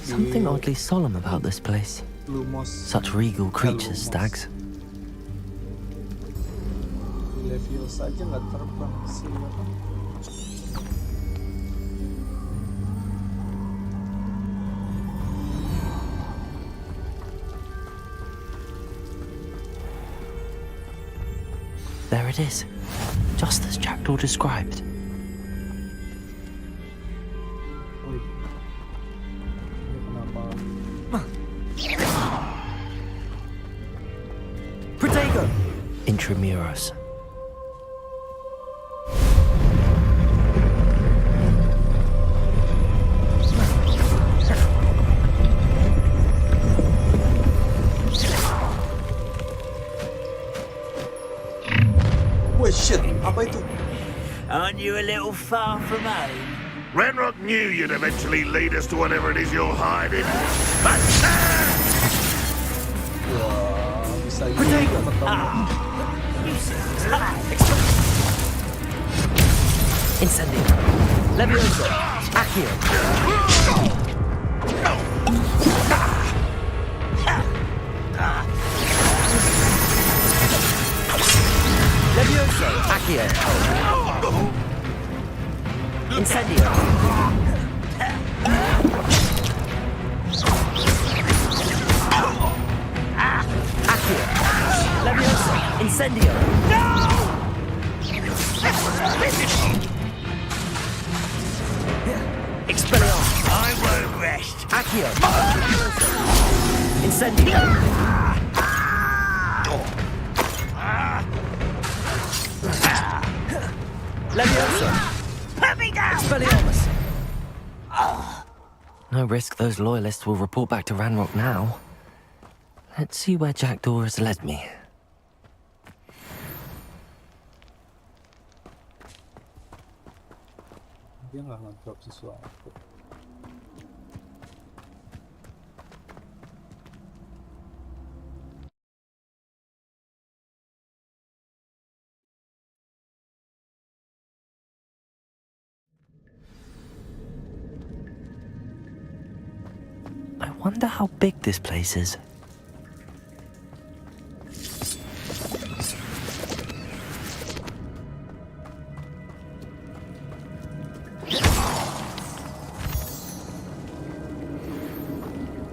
Something oddly solemn about this place. Lumos. Such regal creatures, stags. Leviosa aja nggak terbang sih. There it is, just as Jackdaw described. Wih, ini kenapa? Protego! Intramuros. Wah shit, apa itu? Aren't you a little far from home? Renrock knew you'd eventually lead us to whatever it is you're hiding. Wah, bisa gitu ketemu. Incendio. Levioso. Accio. Levioso! Accio! Incendio! Accio! Levioso! Incendio! Expelliarmus! I won't rest. Accio! Incendio! Levioso! Put me down! Expelliarmus! No risk those loyalists will report back to Ranrock now. Let's see where Jackdaw has led me. Dia nggak ngedrop sesuatu. I wonder how big this place is.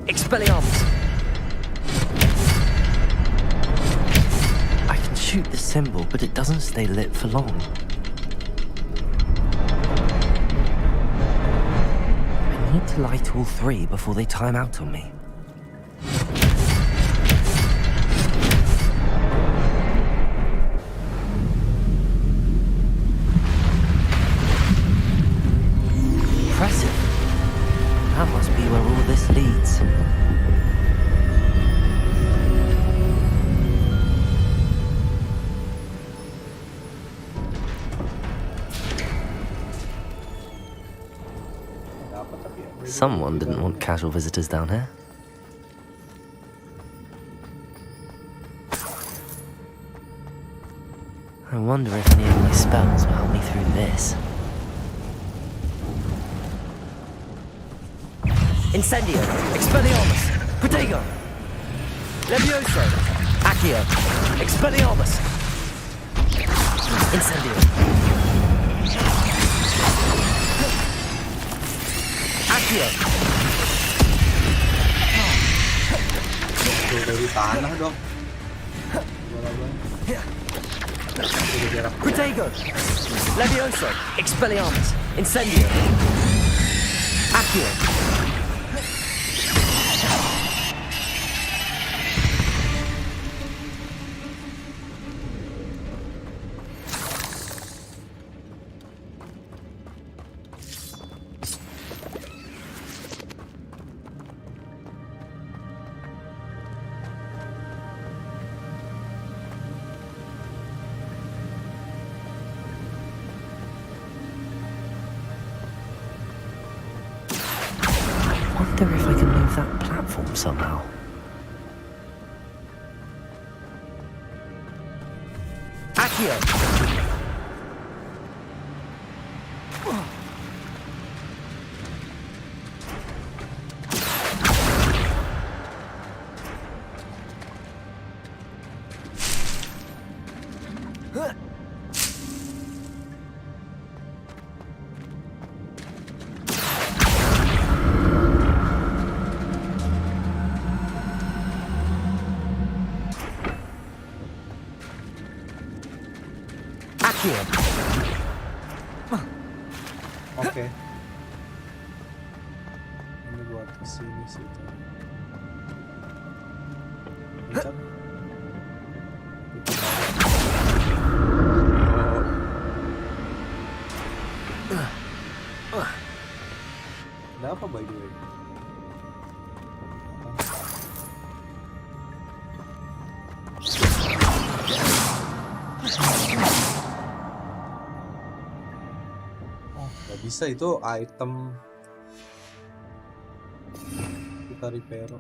Expelliarmus! I can shoot the symbol, but it doesn't stay lit for long. I need to light all three before they time out on me. Impressive. That must be where all this leads. Someone didn't want casual visitors down here. I wonder if any of my spells will help me through this. Incendio! Expelliarmus! Protego! Levioso! Accio! Expelliarmus! Incendio! Accio! Dari tanah dong. Protego! Levioso! Expelliarmus! Incendio! Accio! I wonder if I can move that platform somehow. Accio! Oke. Ini buat kesini sih. Pencet. Ada apa by the way? Bisa itu item kita reparo.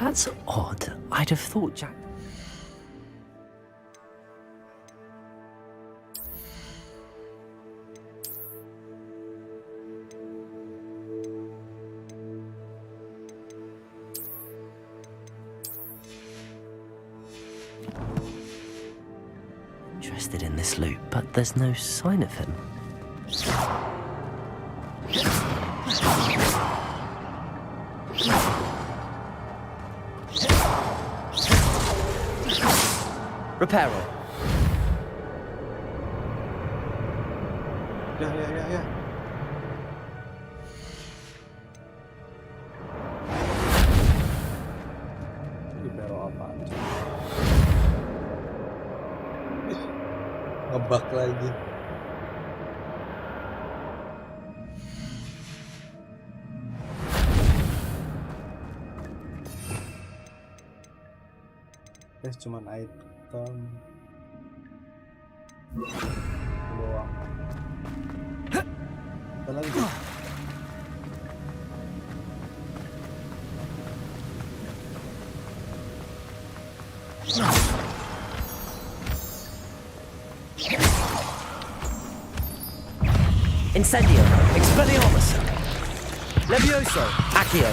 That's odd. I'd have thought Jack... interested in this loot, but there's no sign of him. Reparo. Ya. Reparo apaan? Ngebug lagi. Cuman item doang. Apa lagi? Incendio. Expelliarmus. Levioso. Accio.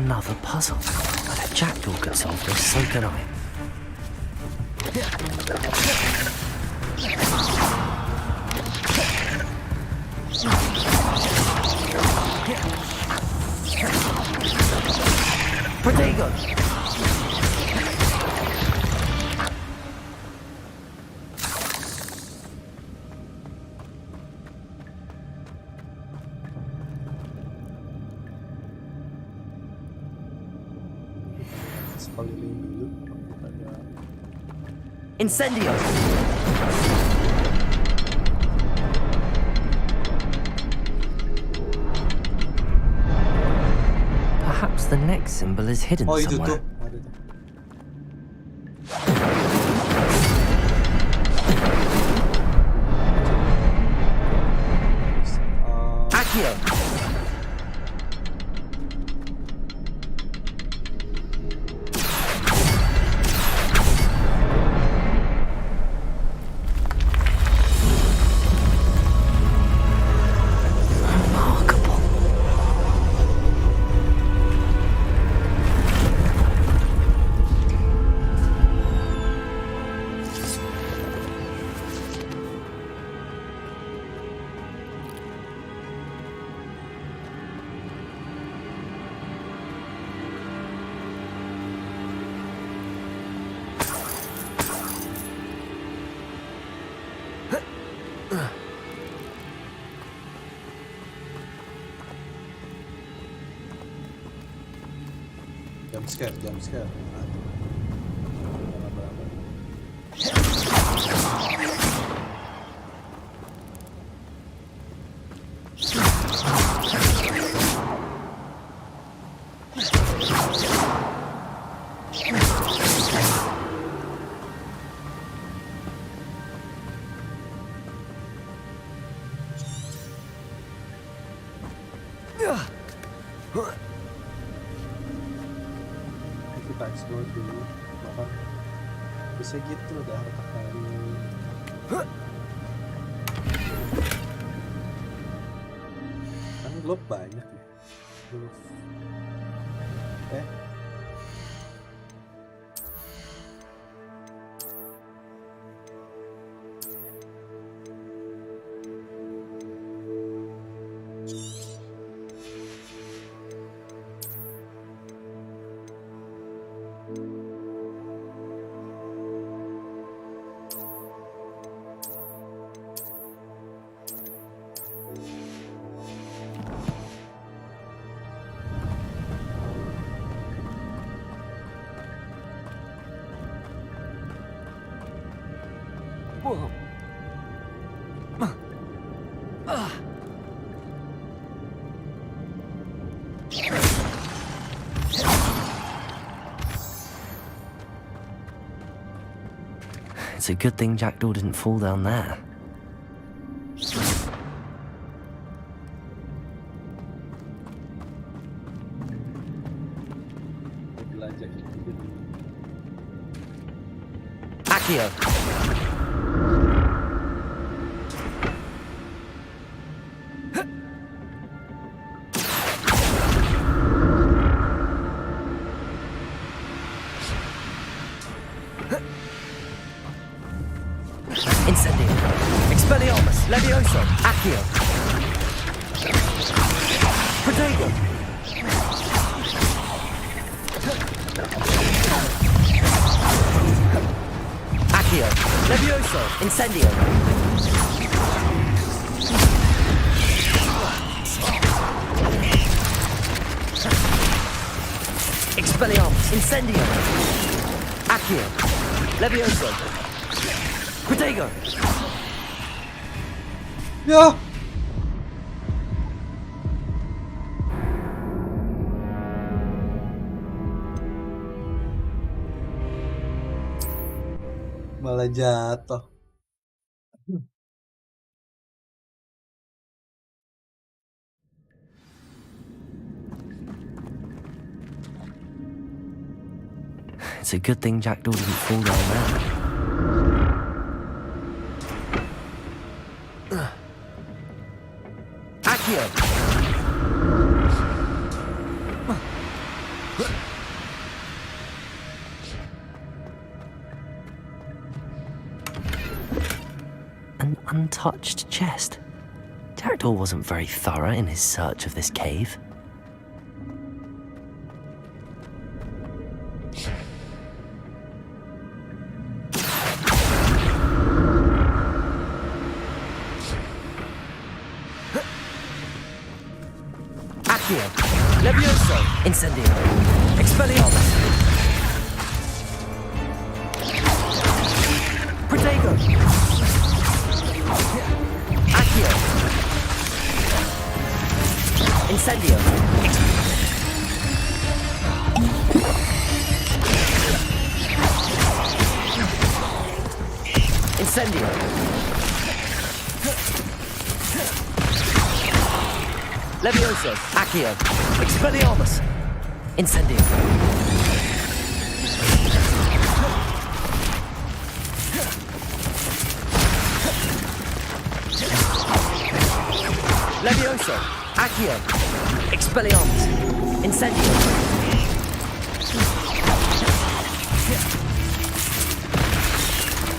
Another puzzle. If Jackdaw could solve this, so can I. Protego! Incendio! Perhaps the next symbol is hidden somewhere. Accio! Jump scare. Kita explore dulu, bahkan bisa gitu ada harta karun. Kan globe banyak ya, globe. It's a good thing Jackdaw didn't fall down there. Accio! Expelliarmus, Levioso, Accio. Protego. Accio, Levioso, Incendio. Expelliarmus, Incendio. Accio, Levioso. Protego. Ya. Malah jatuh. It's a good thing Jackdaw didn't fall down there. Accio. An untouched chest. Jackdaw wasn't very thorough in his search of this cave. Accio, Levioso, Incendio, Expelliarmus, Protego, Accio, Incendio, Incendio. Levioso, Accio, Expelliarmus, Incendio. Levioso, Accio, Expelliarmus, Incendio.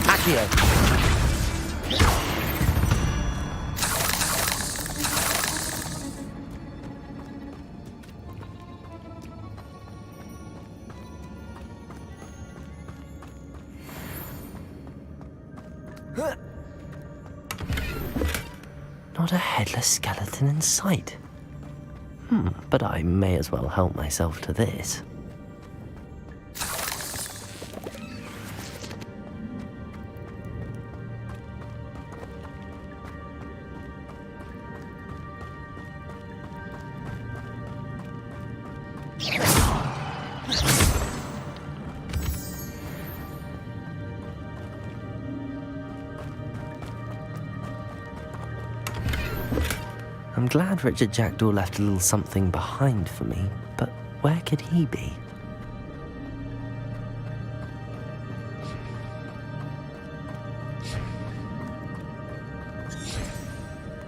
Accio. Not a headless skeleton in sight. But I may as well help myself to this. I'm glad Richard Jackdaw left a little something behind for me, but where could he be?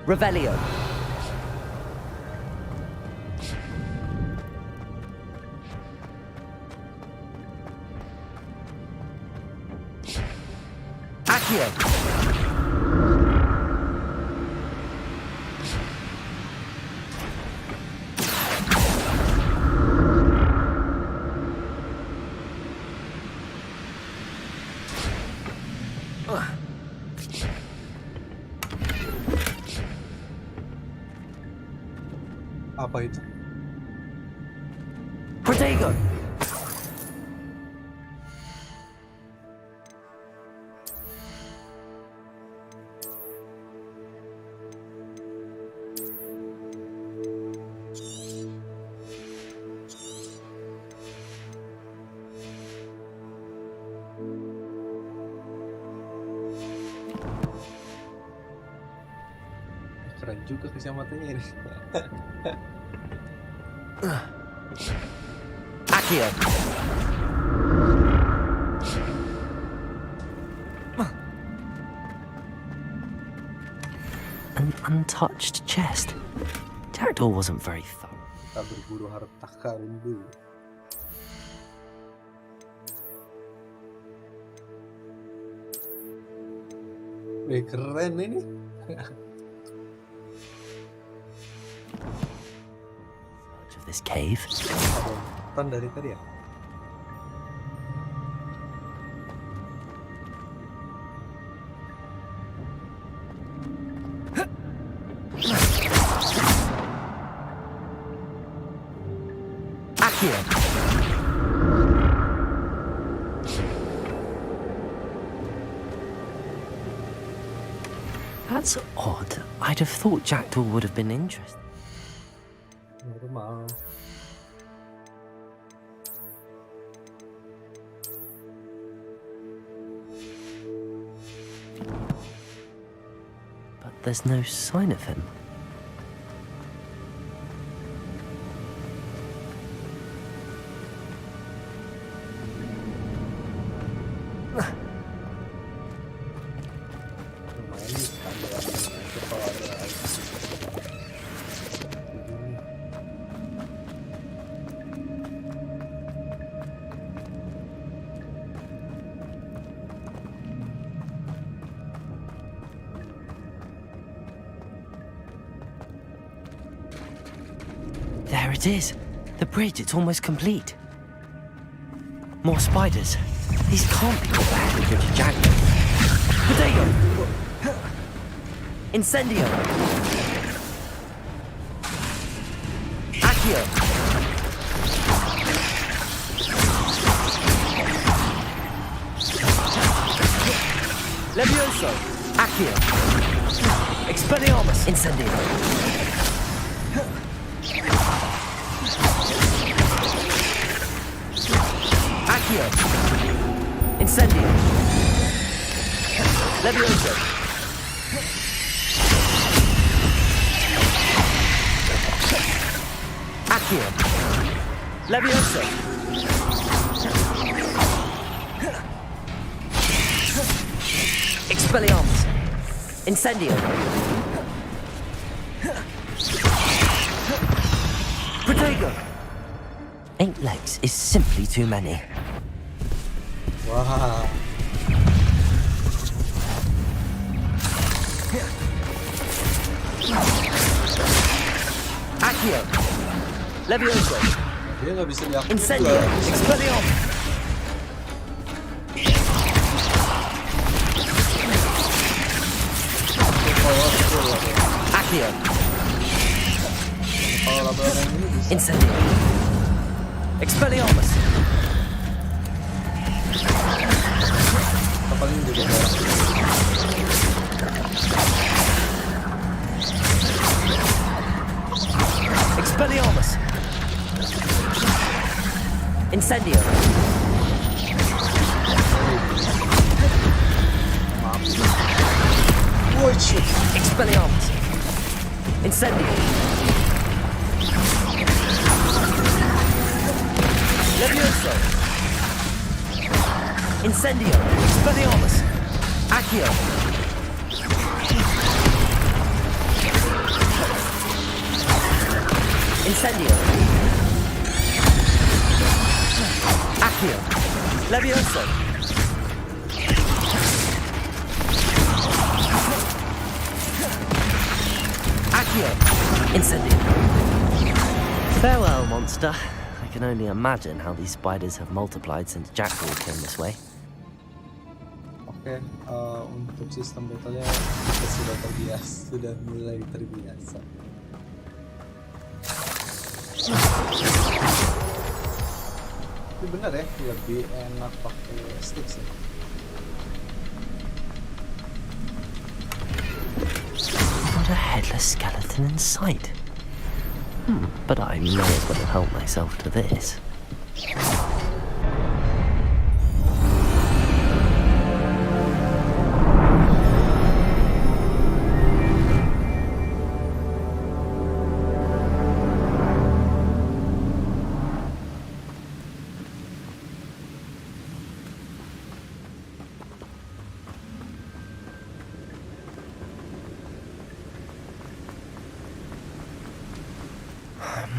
Revelio. Accio. Apa itu? Protego. Keren juga kacamatannya ini. Accio. An untouched chest. Jackdaw wasn't very thorough. Kita berburu harta karun dulu. Keren ini. Of this cave. Ton dari tadi ya. Here. That's odd. I'd have thought Jackdaw would have been interested. Normal. But there's no sign of him. There it is. The bridge, it's almost complete. More spiders. These can't be all bad with Richard Jackdaw. Potato! Incendio! Accio! Levioso! Accio! Expelliarmus! Incendio! Accio! Incendio! Levioso! Accio! Levioso! Expelliarmus! Incendio! Protego! 8 legs is simply too many. Wow. Accio! Levioso! Dia nggak bisa diakui. Incendio! Expelliarmus! Accio! Incendio! Expelliarmus! Paling juga. Expelliarmus! Incendio! Expelliarmus! Incendio! Levioso! Incendio! Expelliarmus! Accio! Incendio! Accio! Levioso! Accio! Incendio! Farewell, monster. I can only imagine how these spiders have multiplied since Jackdaw came this way. Oke, untuk sistem battle-nya kita sudah terbiasa, sudah mulai terbiasa. Ini benar ya, lebih enak pakai stick sih. Not a headless skeleton in sight. But I may as well help myself to this.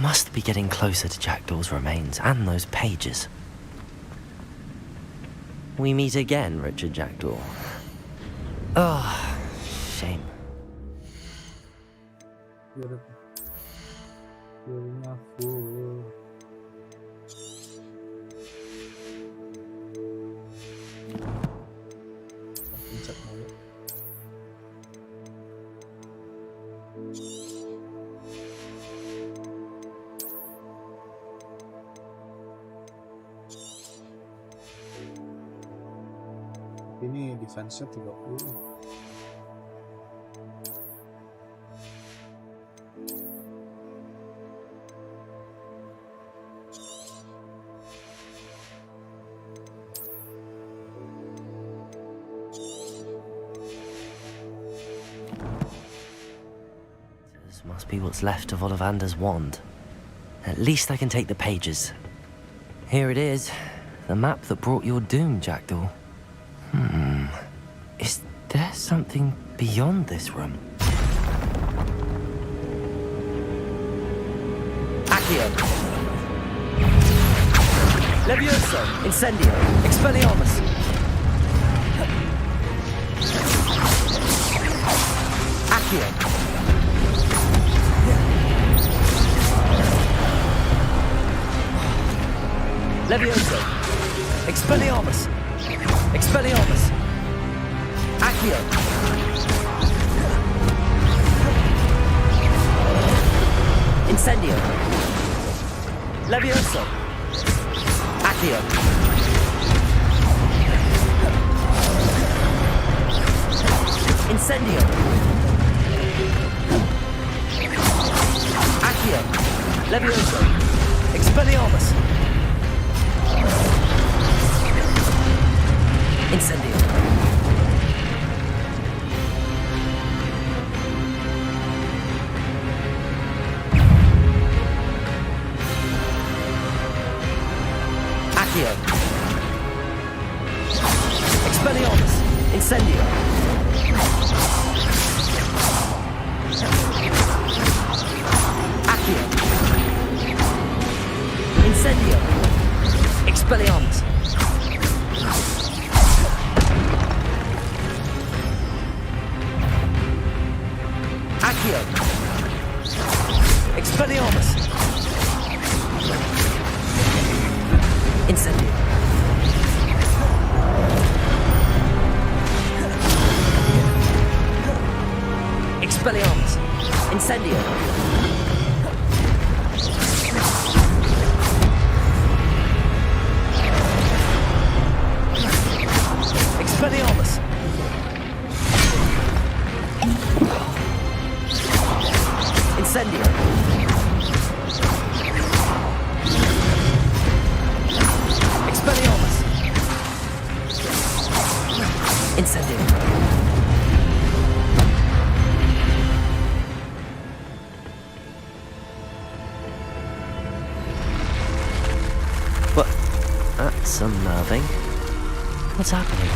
Must be getting closer to Jackdaw's remains and those pages. We meet again, Richard Jackdaw. Fullnya full. Pencet mulu. Ini defense-nya 30. This must be what's left of Ollivander's wand. At least I can take the pages. Here it is, the map that brought your doom, Jackdaw. Is there something beyond this room? Accio! Levioso! Incendio! Expelliarmus! Accio! Levioso! Expelliarmus! Expelliarmus! Accio! Incendio! Levioso! Accio! Incendio! Accio! Levioso! Expelliarmus! Incendio! Accio! Expelliarmus! Incendio! Accio! Incendio! Expelliarmus! Accio! Expelliarmus! Incendio! Expelliarmus! Incendio! Expelliarmus! Incendio! Expelliarmus! Incendio! But that's unnerving. What's happening?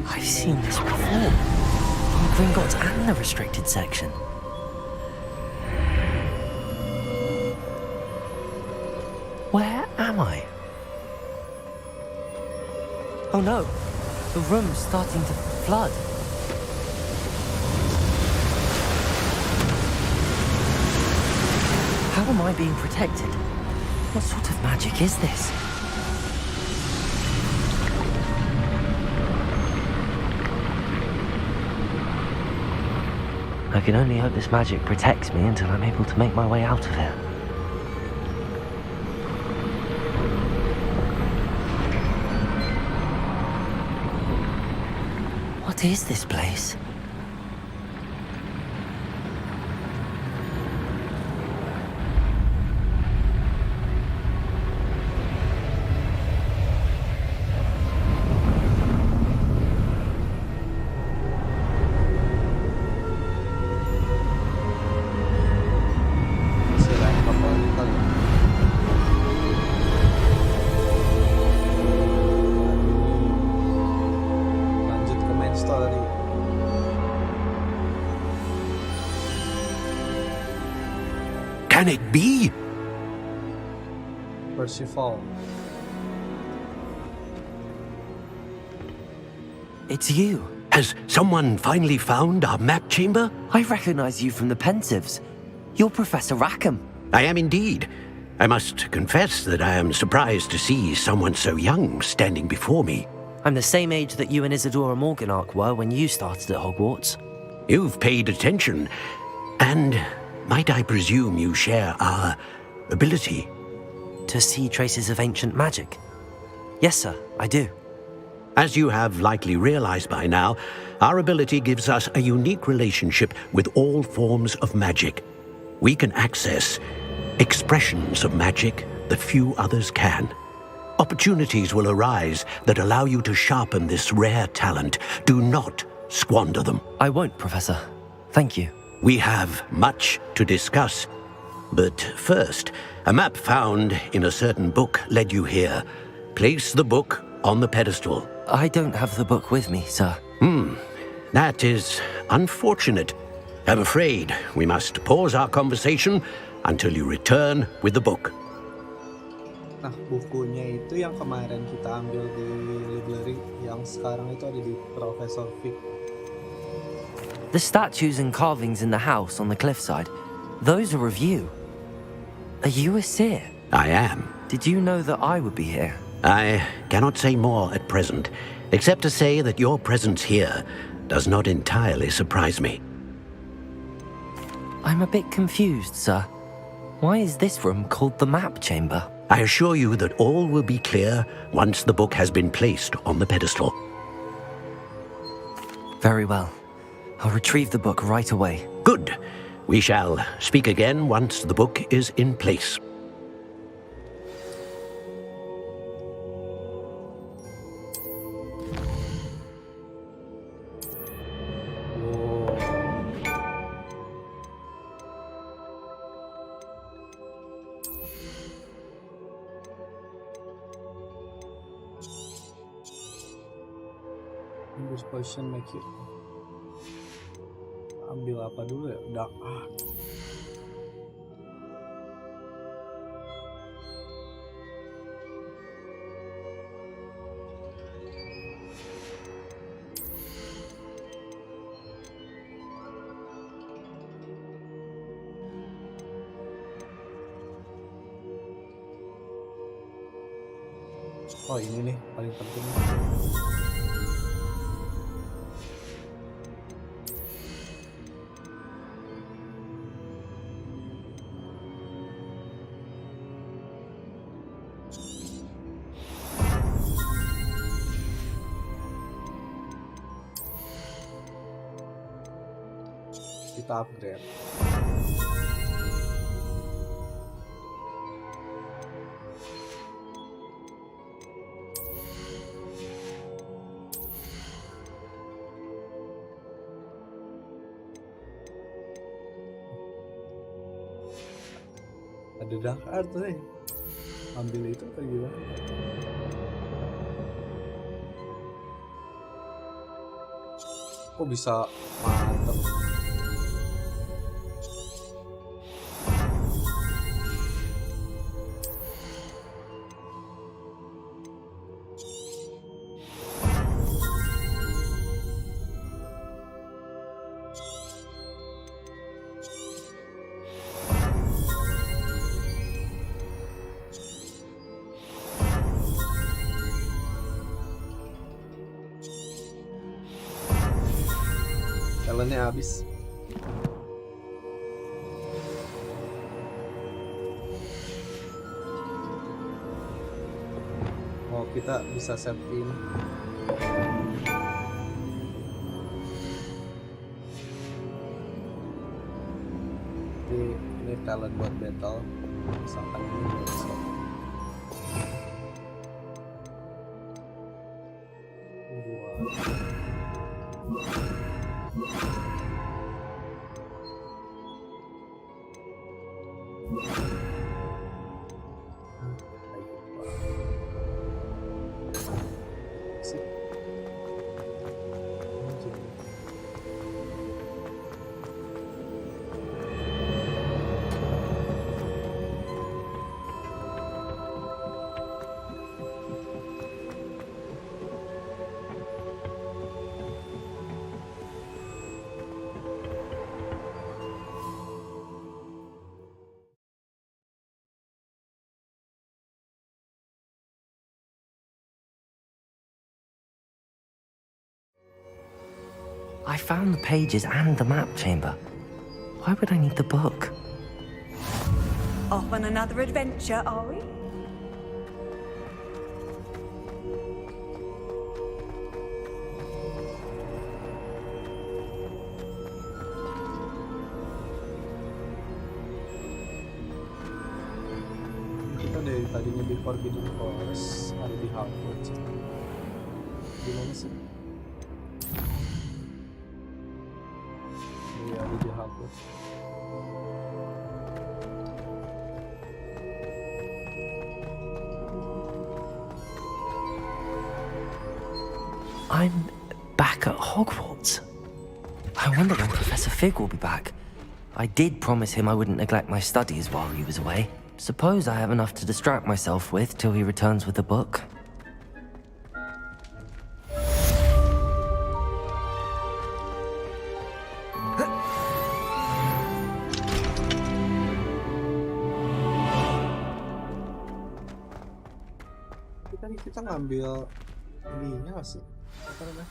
I've seen this before. In Gringotts and the restricted section. Where am I? Oh no, the room's starting to flood. How am I being protected? What sort of magic is this? I can only hope this magic protects me until I'm able to make my way out of here. What is this place? can it be? Percival. It's you. Has someone finally found our map chamber? I recognize you from the Pensieves. You're Professor Rackham. I am indeed. I must confess that I am surprised to see someone so young standing before me. I'm the same age that you and Isadora Morganach were when you started at Hogwarts. You've paid attention, and might I presume you share our ability? To see traces of ancient magic? Yes, sir, I do. As you have likely realized by now, our ability gives us a unique relationship with all forms of magic. We can access expressions of magic that few others can. Opportunities will arise that allow you to sharpen this rare talent. Do not squander them. I won't, Professor. Thank you. We have much to discuss. But first, a map found in a certain book led you here. Place the book on the pedestal. I don't have the book with me, sir. That is unfortunate. I'm afraid we must pause our conversation until you return with the book. Nah, bukunya itu yang kemarin kita ambil di library, yang sekarang itu ada di Profesor Vic. The statues and carvings in the house on the cliffside, those are of you. Are you a seer? I am. Did you know that I would be here? I cannot say more at present, except to say that your presence here does not entirely surprise me. I'm a bit confused, sir. Why is this room called the map chamber? I assure you that all will be clear once the book has been placed on the pedestal. Very well. I'll retrieve the book right away. Good. We shall speak again once the book is in place. This position make you ambil apa dulu ya? Udah. Oh, ini nih paling penting. Kita upgrade. Ada dakar tuh nih. Ambil itu atau gimana? Kok bisa mantep? Talentnya habis. Oh, kita bisa save in. Ini talent buat battle. Misalkan ini buat stop. I found the pages and the map chamber. Why would I need the book? Off on another adventure, are we? Kita dari tadinya di Forbidden Forest, ada di Hogwarts. Gimana sih? Iya, ada di Hogwarts. I'm back at Hogwarts. I wonder when Professor Fig will be back. I did promise him I wouldn't neglect my studies while he was away. Suppose I have enough to distract myself with till he returns with the book. Kita ngambil ininya nggak sih? Apa namanya?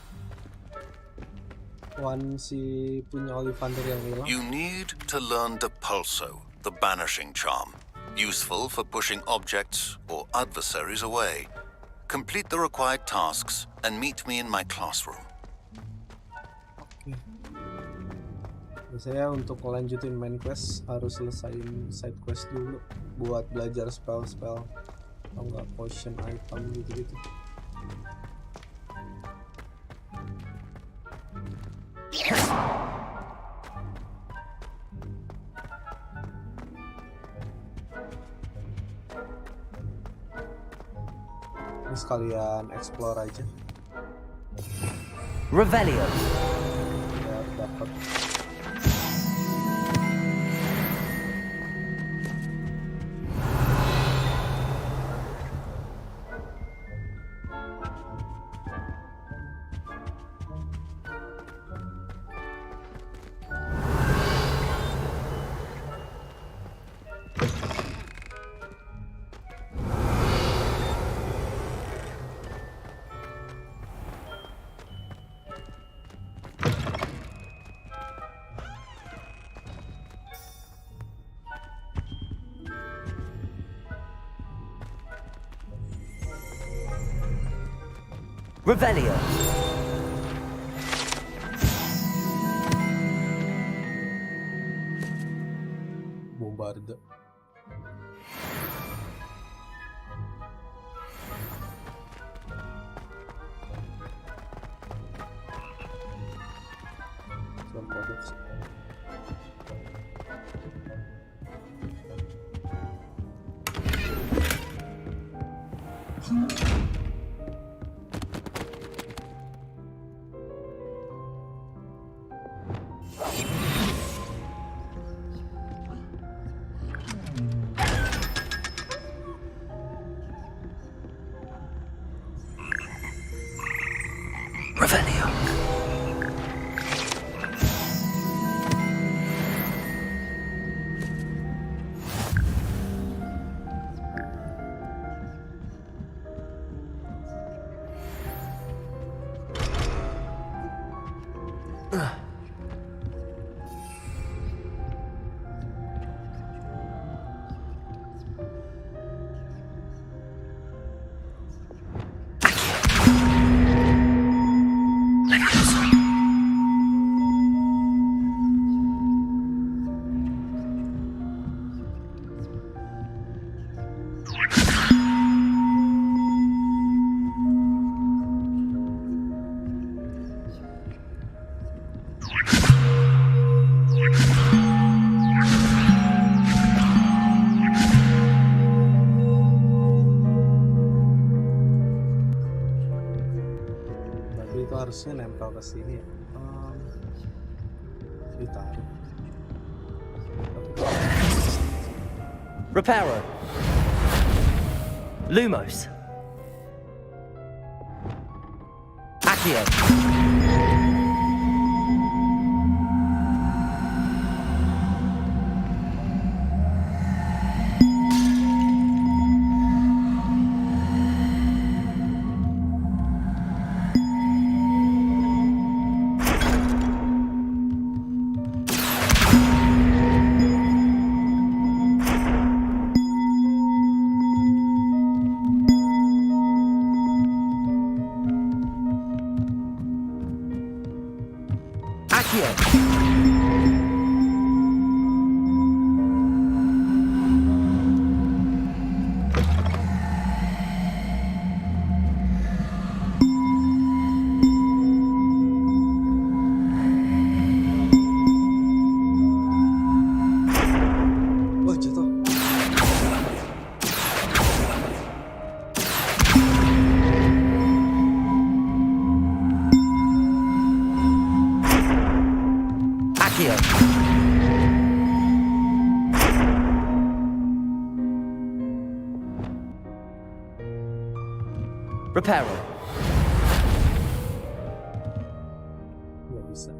Si punya Ollivander yang hilang. You need to learn Depulso, the banishing charm. Useful for pushing objects or adversaries away. Complete the required tasks and meet me in my classroom. Oke. Biasanya untuk melanjutin main quest harus selesain side quest dulu buat belajar spell-spell atau enggak potion item gitu-gitu. Ini sekalian explore aja. Revelio. Biar dapat. Revelio. Bombarda. Produksi. Revelio. Harusnya nempel ke sini ya. Ditarik. Reparo. Lumos. Accio. Repair all. Nggak bisa.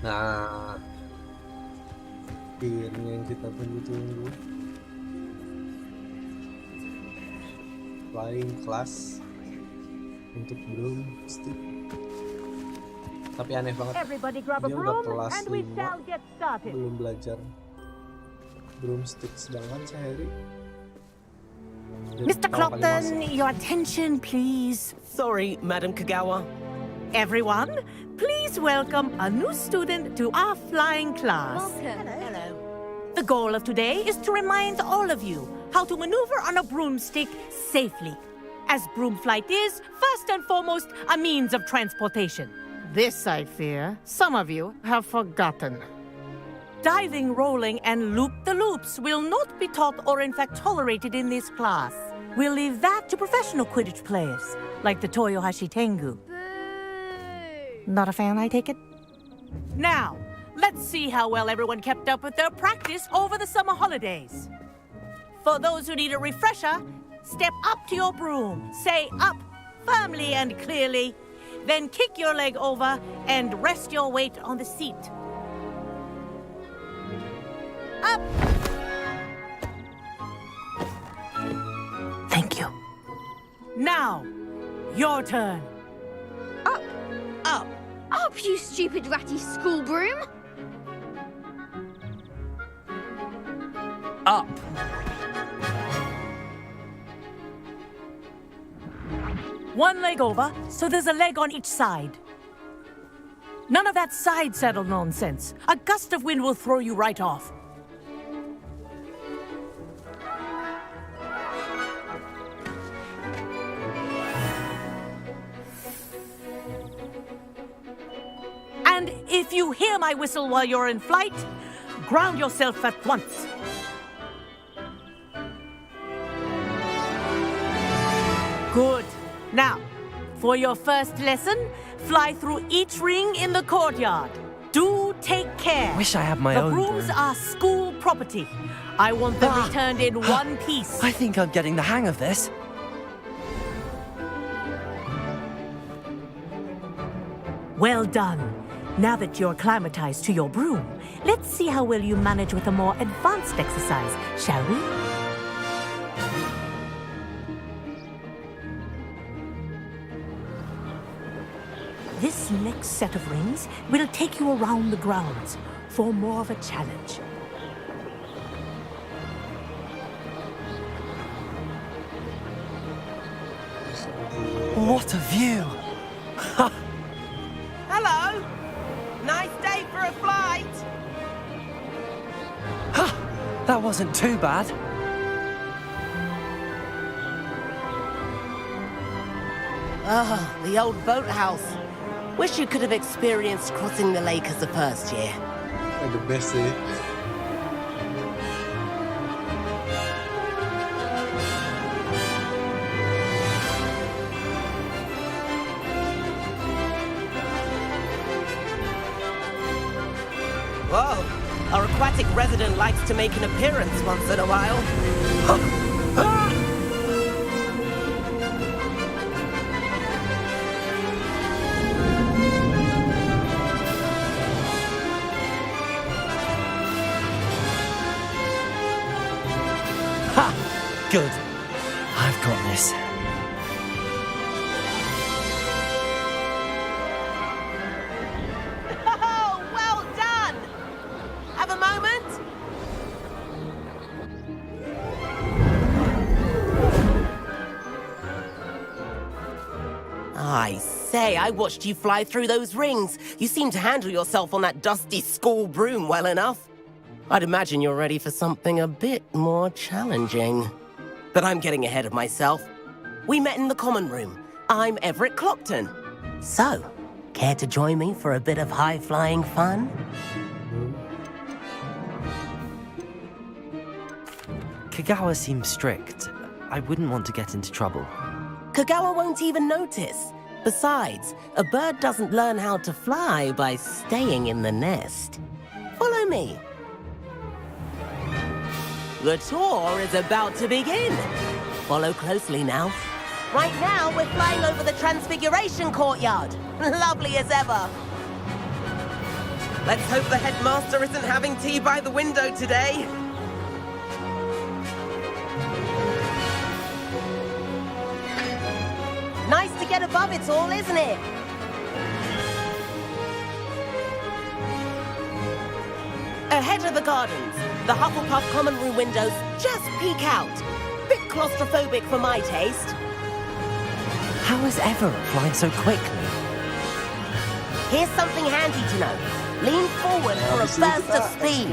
Nah, akhirnya yang kita tunggu-tunggu, flying class untuk broomstick. Tapi aneh banget, dia udah kelas 5 belum belajar broomstick, sedangkan sehari Mr. Clopton, your attention, please. Sorry, Madam Kagawa. Everyone, please welcome a new student to our flying class. Welcome. Hello. The goal of today is to remind all of you how to maneuver on a broomstick safely, as broom flight is, first and foremost, a means of transportation. This, I fear, some of you have forgotten. Diving, rolling, and loop-the-loops will not be taught or in fact tolerated in this class. We'll leave that to professional Quidditch players, like the Toyohashi Tengu. Not a fan, I take it? Now, let's see how well everyone kept up with their practice over the summer holidays. For those who need a refresher, step up to your broom, say up firmly and clearly, then kick your leg over and rest your weight on the seat. Up! Thank you. Now, your turn. Up. Up. Up, you stupid ratty school broom. Up. One leg over, so there's a leg on each side. None of that side saddle nonsense. A gust of wind will throw you right off. And if you hear my whistle while you're in flight, ground yourself at once. Good. Now, for your first lesson, fly through each ring in the courtyard. Do take care. Wish I had my the own brooms broom. are school property. I want them returned in one piece. I think I'm getting the hang of this. Well done. Now that you're acclimatized to your broom, let's see how well you manage with a more advanced exercise, shall we? This next set of rings will take you around the grounds for more of a challenge. What a view! Hello! Nice day for a flight! That wasn't too bad. Ah, the old boathouse. Wish you could have experienced crossing the lake as a first year. The best sih. Whoa, our aquatic resident likes to make an appearance once in a while. Good. I've got this. say, I watched you fly through those rings. You seem to handle yourself on that dusty school broom well enough. I'd imagine you're ready for something a bit more challenging. But I'm getting ahead of myself. We met in the common room. I'm Everett Clopton. So, care to join me for a bit of high-flying fun? Kagawa seems strict. I wouldn't want to get into trouble. Kagawa won't even notice. Besides, a bird doesn't learn how to fly by staying in the nest. Follow me. The tour is about to begin. Follow closely now. Right now, we're flying over the Transfiguration Courtyard. Lovely as ever. Let's hope the headmaster isn't having tea by the window today. Nice to get above it all, isn't it? Ahead of the gardens, the Hufflepuff common room windows just peek out. Bit claustrophobic for my taste. How is Everett flying so quickly? Here's something handy to know. Lean forward for a burst of speed.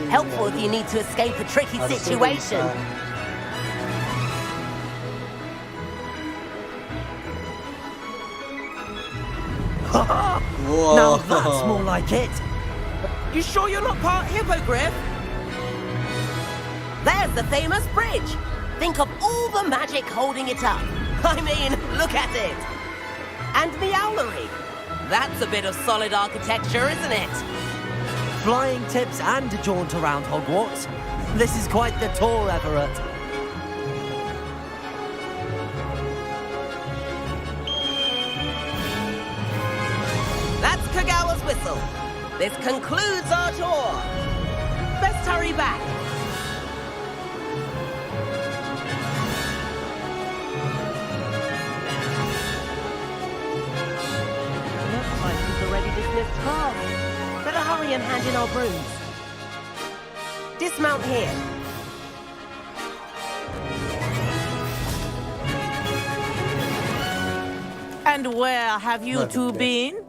Helpful if you need to escape a tricky situation. Now that's more like it. You sure you're not part hippogriff? There's the famous bridge. Think of all the magic holding it up. I mean, look at it. And Meowlery. That's a bit of solid architecture, isn't it? Flying tips and a jaunt around Hogwarts. This is quite the tour, Everett. That's Kagawa's whistle. This concludes our tour. Best hurry back. Looks like we've already dismissed class. Better hurry and hand in our brooms. Dismount here. And where have you two been?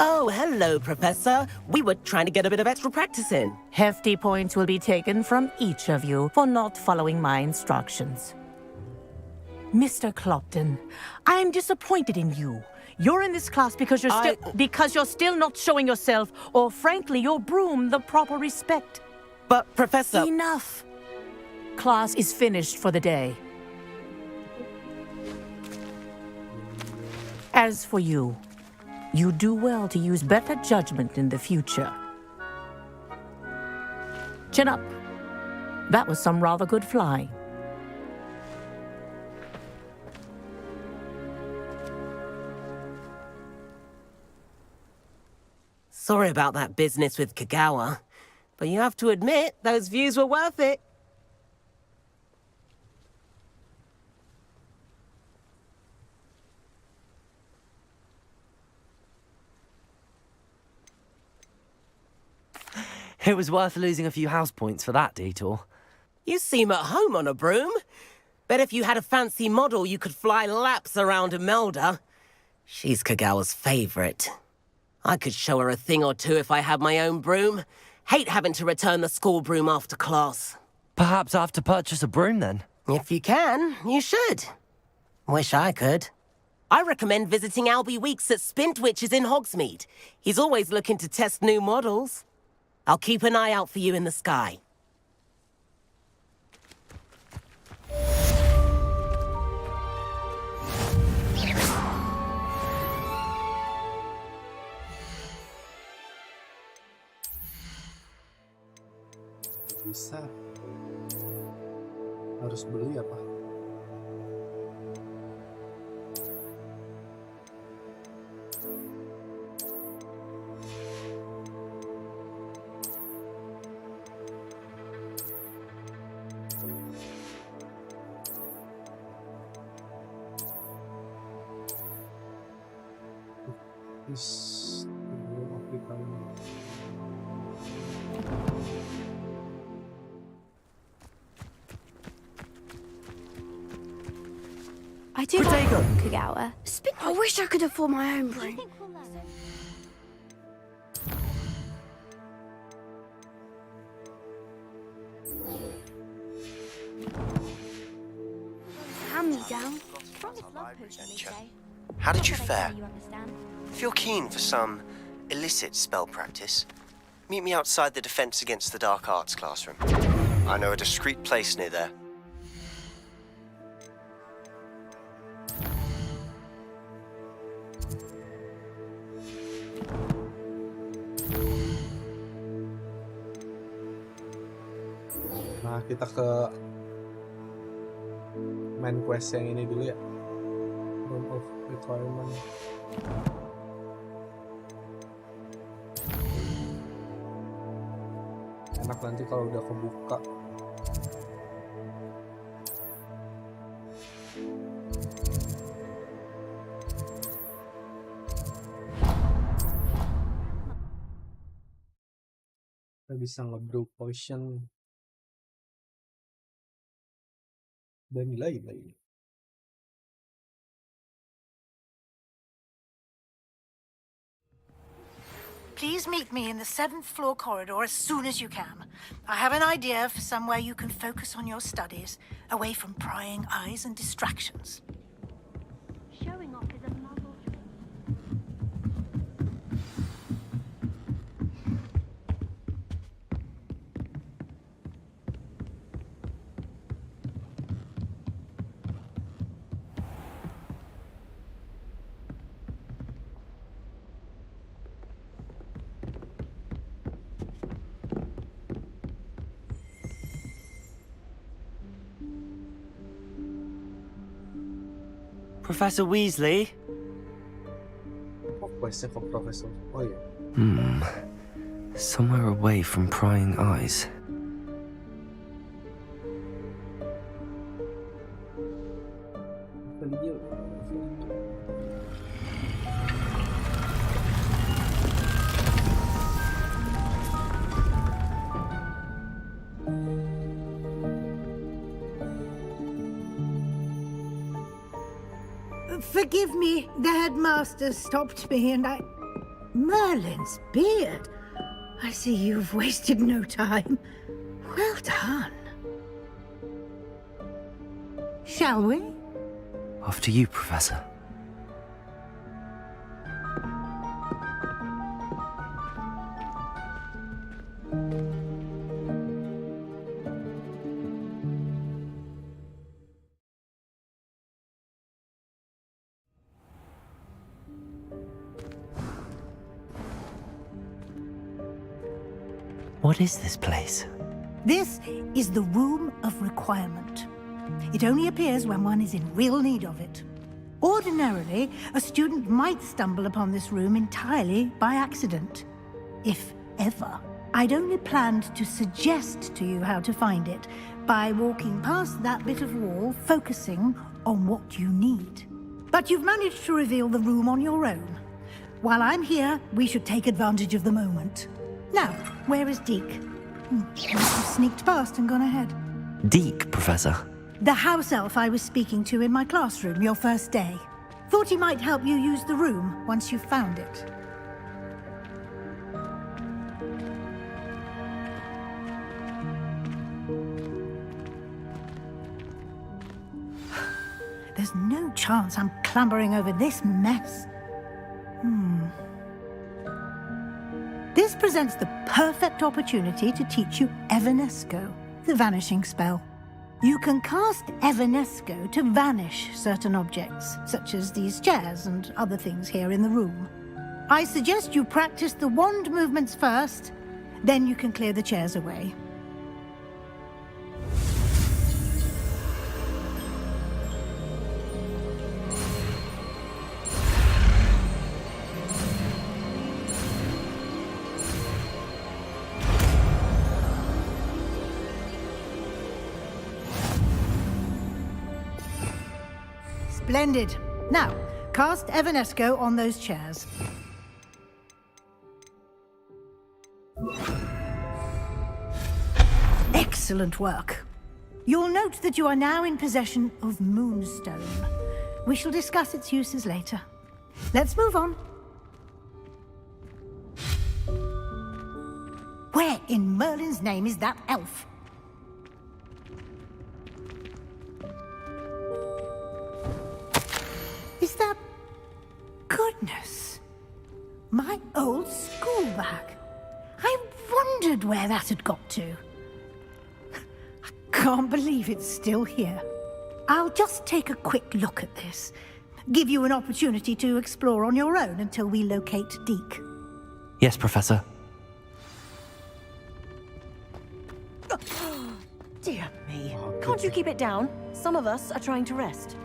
Oh, hello, Professor. We were trying to get a bit of extra practice in. Hefty points will be taken from each of you for not following my instructions. Mr. Clopton, I am disappointed in you. You're in this class because you're still not showing yourself, or frankly, your broom the proper respect. But, Professor... Enough. Class is finished for the day. As for you, you do well to use better judgment in the future. Chin up. That was some rather good flying. Sorry about that business with Kagawa, but you have to admit, those views were worth it. It was worth losing a few house points for that detour. You seem at home on a broom. Bet if you had a fancy model, you could fly laps around Imelda. She's Kagawa's favorite. I could show her a thing or two if I had my own broom. Hate having to return the school broom after class. Perhaps I have to purchase a broom then? If you can, you should. Wish I could. I recommend visiting Albie Weeks at Spintwitches in Hogsmeade. He's always looking to test new models. I'll keep an eye out for you in the sky. Bisa. Harus beli apa? I do Potato. like Kagawa. I wish I could afford my own broom. Hand me down. How did you fare? If you're keen for some illicit spell practice, meet me outside the Defense Against the Dark Arts classroom. I know a discreet place near there. Nah, kita ke main quest yang ini dulu ya. Room of Requirement. Enak nanti kalau udah kebuka. Kita bisa nge-brew potion dan lain-lain. Please meet me in the 7th floor corridor as soon as you can. I have an idea for somewhere you can focus on your studies, away from prying eyes and distractions. Showing off is a muzzle. Professor Weasley? Oh, questnya ke Profesor. Oh iya. Somewhere away from prying eyes. Forgive me, the headmaster stopped me and I... Merlin's beard. I see you've wasted no time. Well done. Shall we? After you, Professor. What is this place? This is the Room of Requirement. It only appears when one is in real need of it. Ordinarily, a student might stumble upon this room entirely by accident, if ever. I'd only planned to suggest to you how to find it by walking past that bit of wall, focusing on what you need. But you've managed to reveal the room on your own. While I'm here, we should take advantage of the moment. Now, where is Deke? Must have sneaked past and gone ahead. Deke, Professor. The house elf I was speaking to in my classroom your first day. Thought he might help you use the room once you've found it. There's no chance I'm clambering over this mess. This presents the perfect opportunity to teach you Evanesco, the vanishing spell. You can cast Evanesco to vanish certain objects, such as these chairs and other things here in the room. I suggest you practice the wand movements first, then you can clear the chairs away. Splendid. Now, cast Evanesco on those chairs. Excellent work. You'll note that you are now in possession of Moonstone. We shall discuss its uses later. Let's move on. Where in Merlin's name is that elf? Is that... Goodness. My old school bag. I wondered where that had got to. I can't believe it's still here. I'll just take a quick look at this. Give you an opportunity to explore on your own until we locate Deke. Yes, Professor. Dear me. Can't you keep it down? Some of us are trying to rest.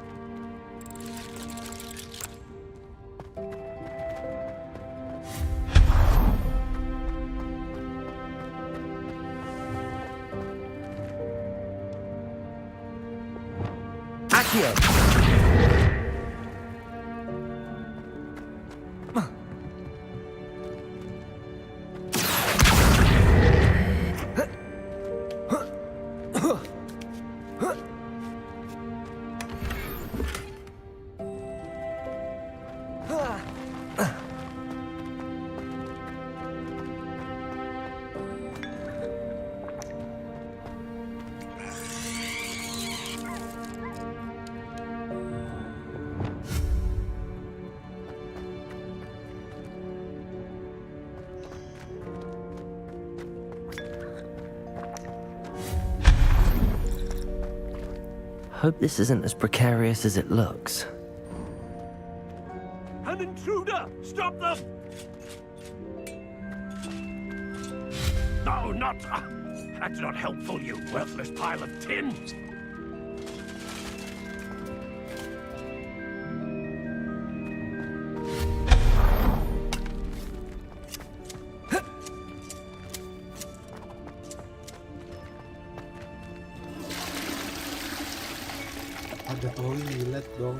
Hope this isn't as precarious as it looks. An intruder! Stop them! No, not... that's not helpful, you worthless pile of tins! Ada toilet dong.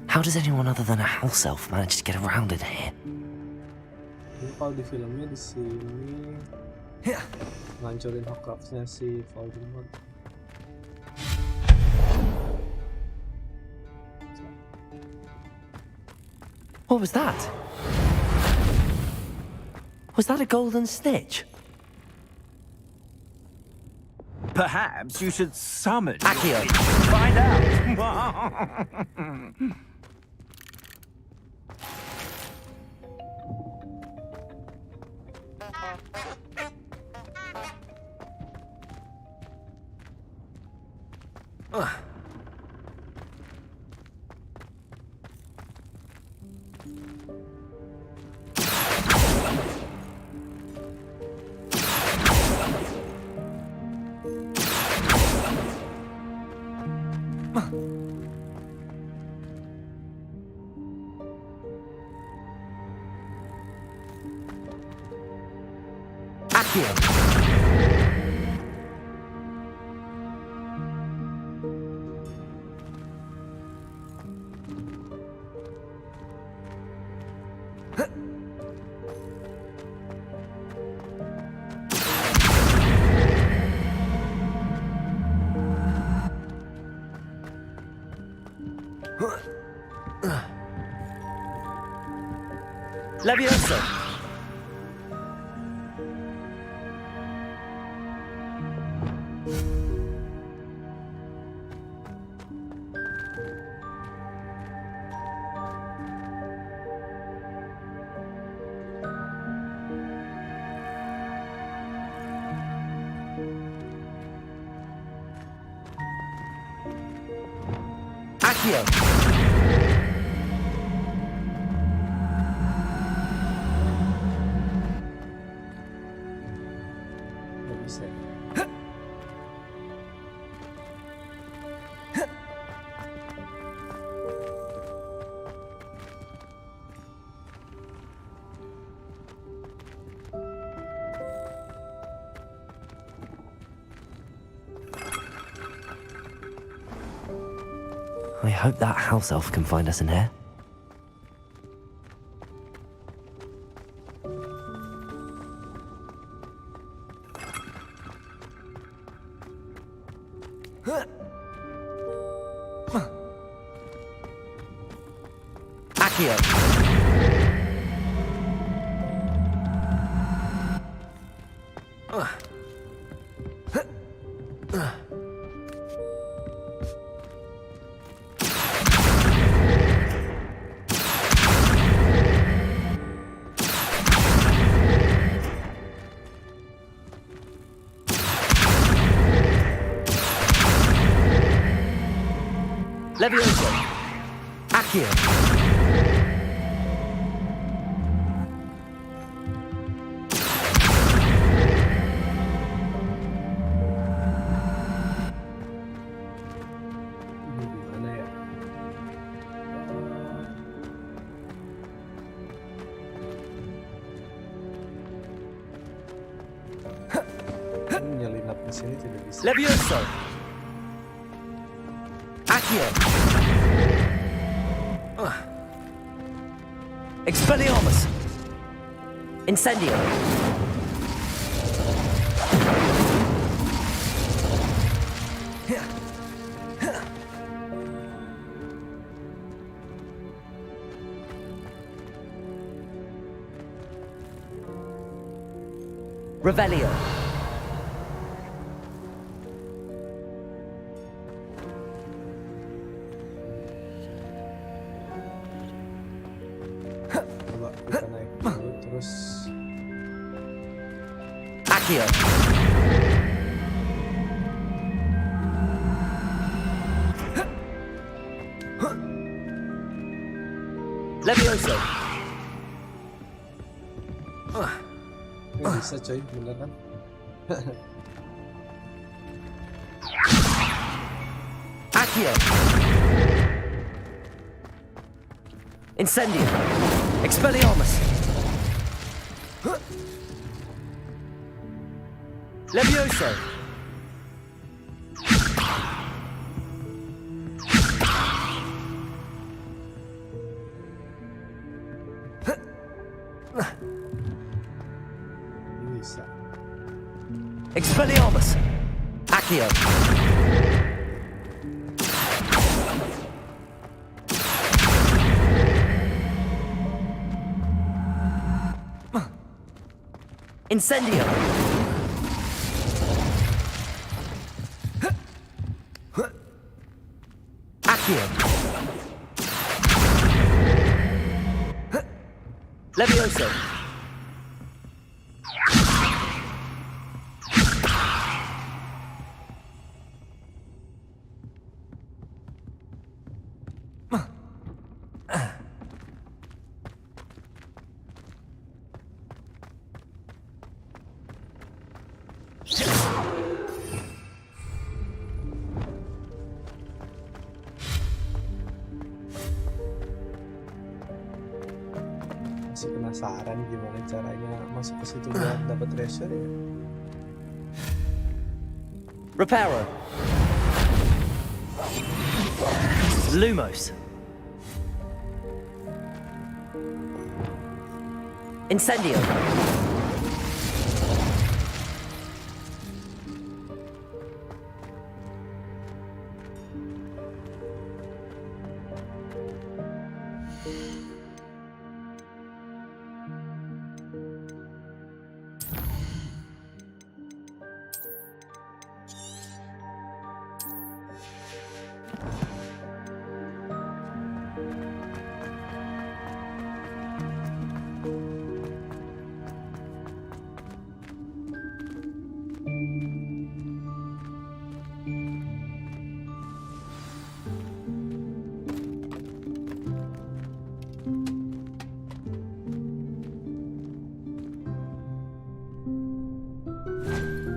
How does anyone other than a house elf manage to get around in here? Ini kalau di filmnya di sini ngancurin Hogwartsnya si Voldemort. What was that? Was that a golden snitch? Perhaps you should summon Accio. Find out! Leviosa. Accio. I hope that house elf can find us in here. Accio. Levioso. Accio. Nyelinap di sini tidak bisa. Levioso. Accio. Expelliarmus. Incendio. Revelio. Coba kita naik dulu terus. Accio. Levioso. Nggak bisa coy, bener kan? Accio. Incendio. Expelliarmus. Levioso. Bisa. Expelliarmus. Accio. Incendio. Accio. Levioso. Masih penasaran gimana caranya masuk ke situ buat dapat treasure ya. Reparo. Lumos. Incendio.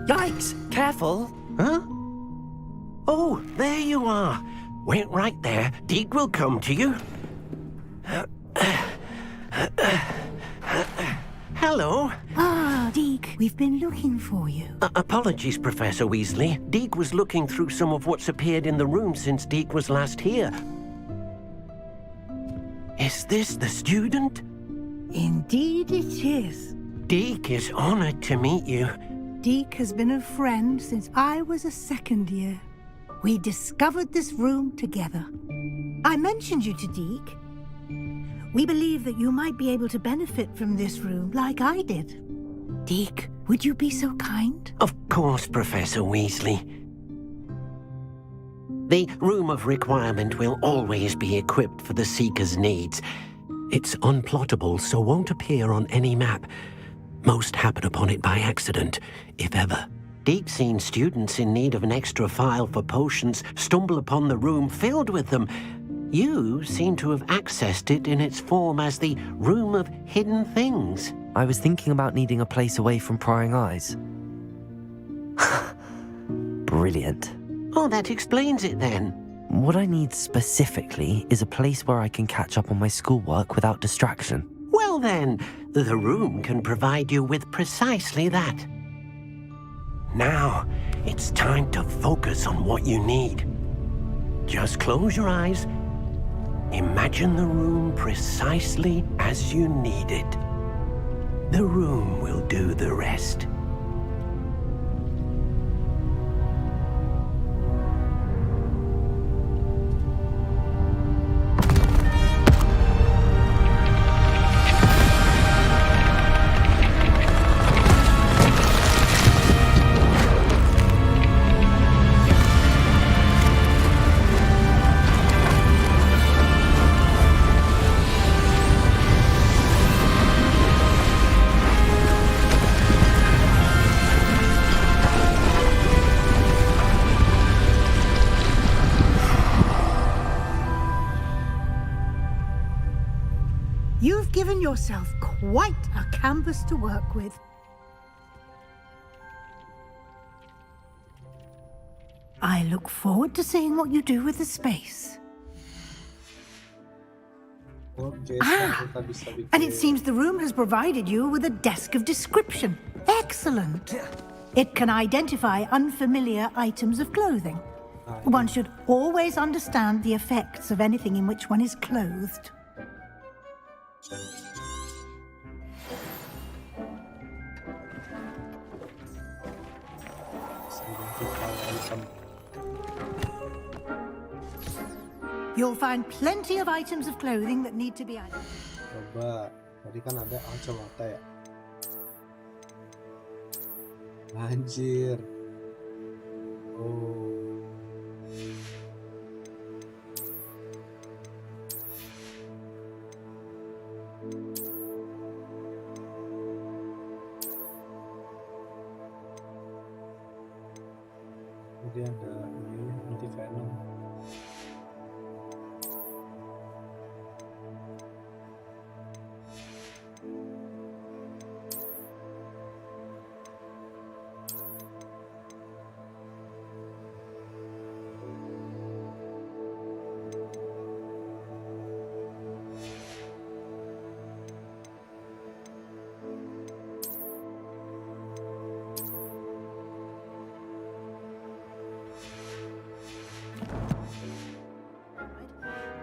Yikes! Careful! Huh? Oh, there you are. Wait right there. Deke will come to you. Hello. Ah, Deke, we've been looking for you. Apologies, Professor Weasley. Deke was looking through some of what's appeared in the room since Deke was last here. Is this the student? Indeed it is. Deek is honored to meet you. Deek has been a friend since I was a second year. We discovered this room together. I mentioned you to Deek. We believe that you might be able to benefit from this room like I did. Deek, would you be so kind? Of course, Professor Weasley. The Room of Requirement will always be equipped for the Seeker's needs. It's unplottable, so won't appear on any map. Most happen upon it by accident, if ever. Deep seen students in need of an extra file for potions stumble upon the room filled with them. You seem to have accessed it in its form as the Room of Hidden Things. I was thinking about needing a place away from prying eyes. Brilliant. Oh, that explains it then. What I need specifically is a place where I can catch up on my schoolwork without distraction. Well then, the room can provide you with precisely that. Now, it's time to focus on what you need. Just close your eyes. Imagine the room precisely as you need it. The room will do the rest. You've given yourself quite a canvas to work with. I look forward to seeing what you do with the space. And it seems the room has provided you with a desk of description. Excellent. It can identify unfamiliar items of clothing. One should always understand the effects of anything in which one is clothed. You'll find plenty of items of clothing that need to be added. Coba, tadi kan ada kacamata ya. Anjir. Oh. Kemudian ada ini anti venom.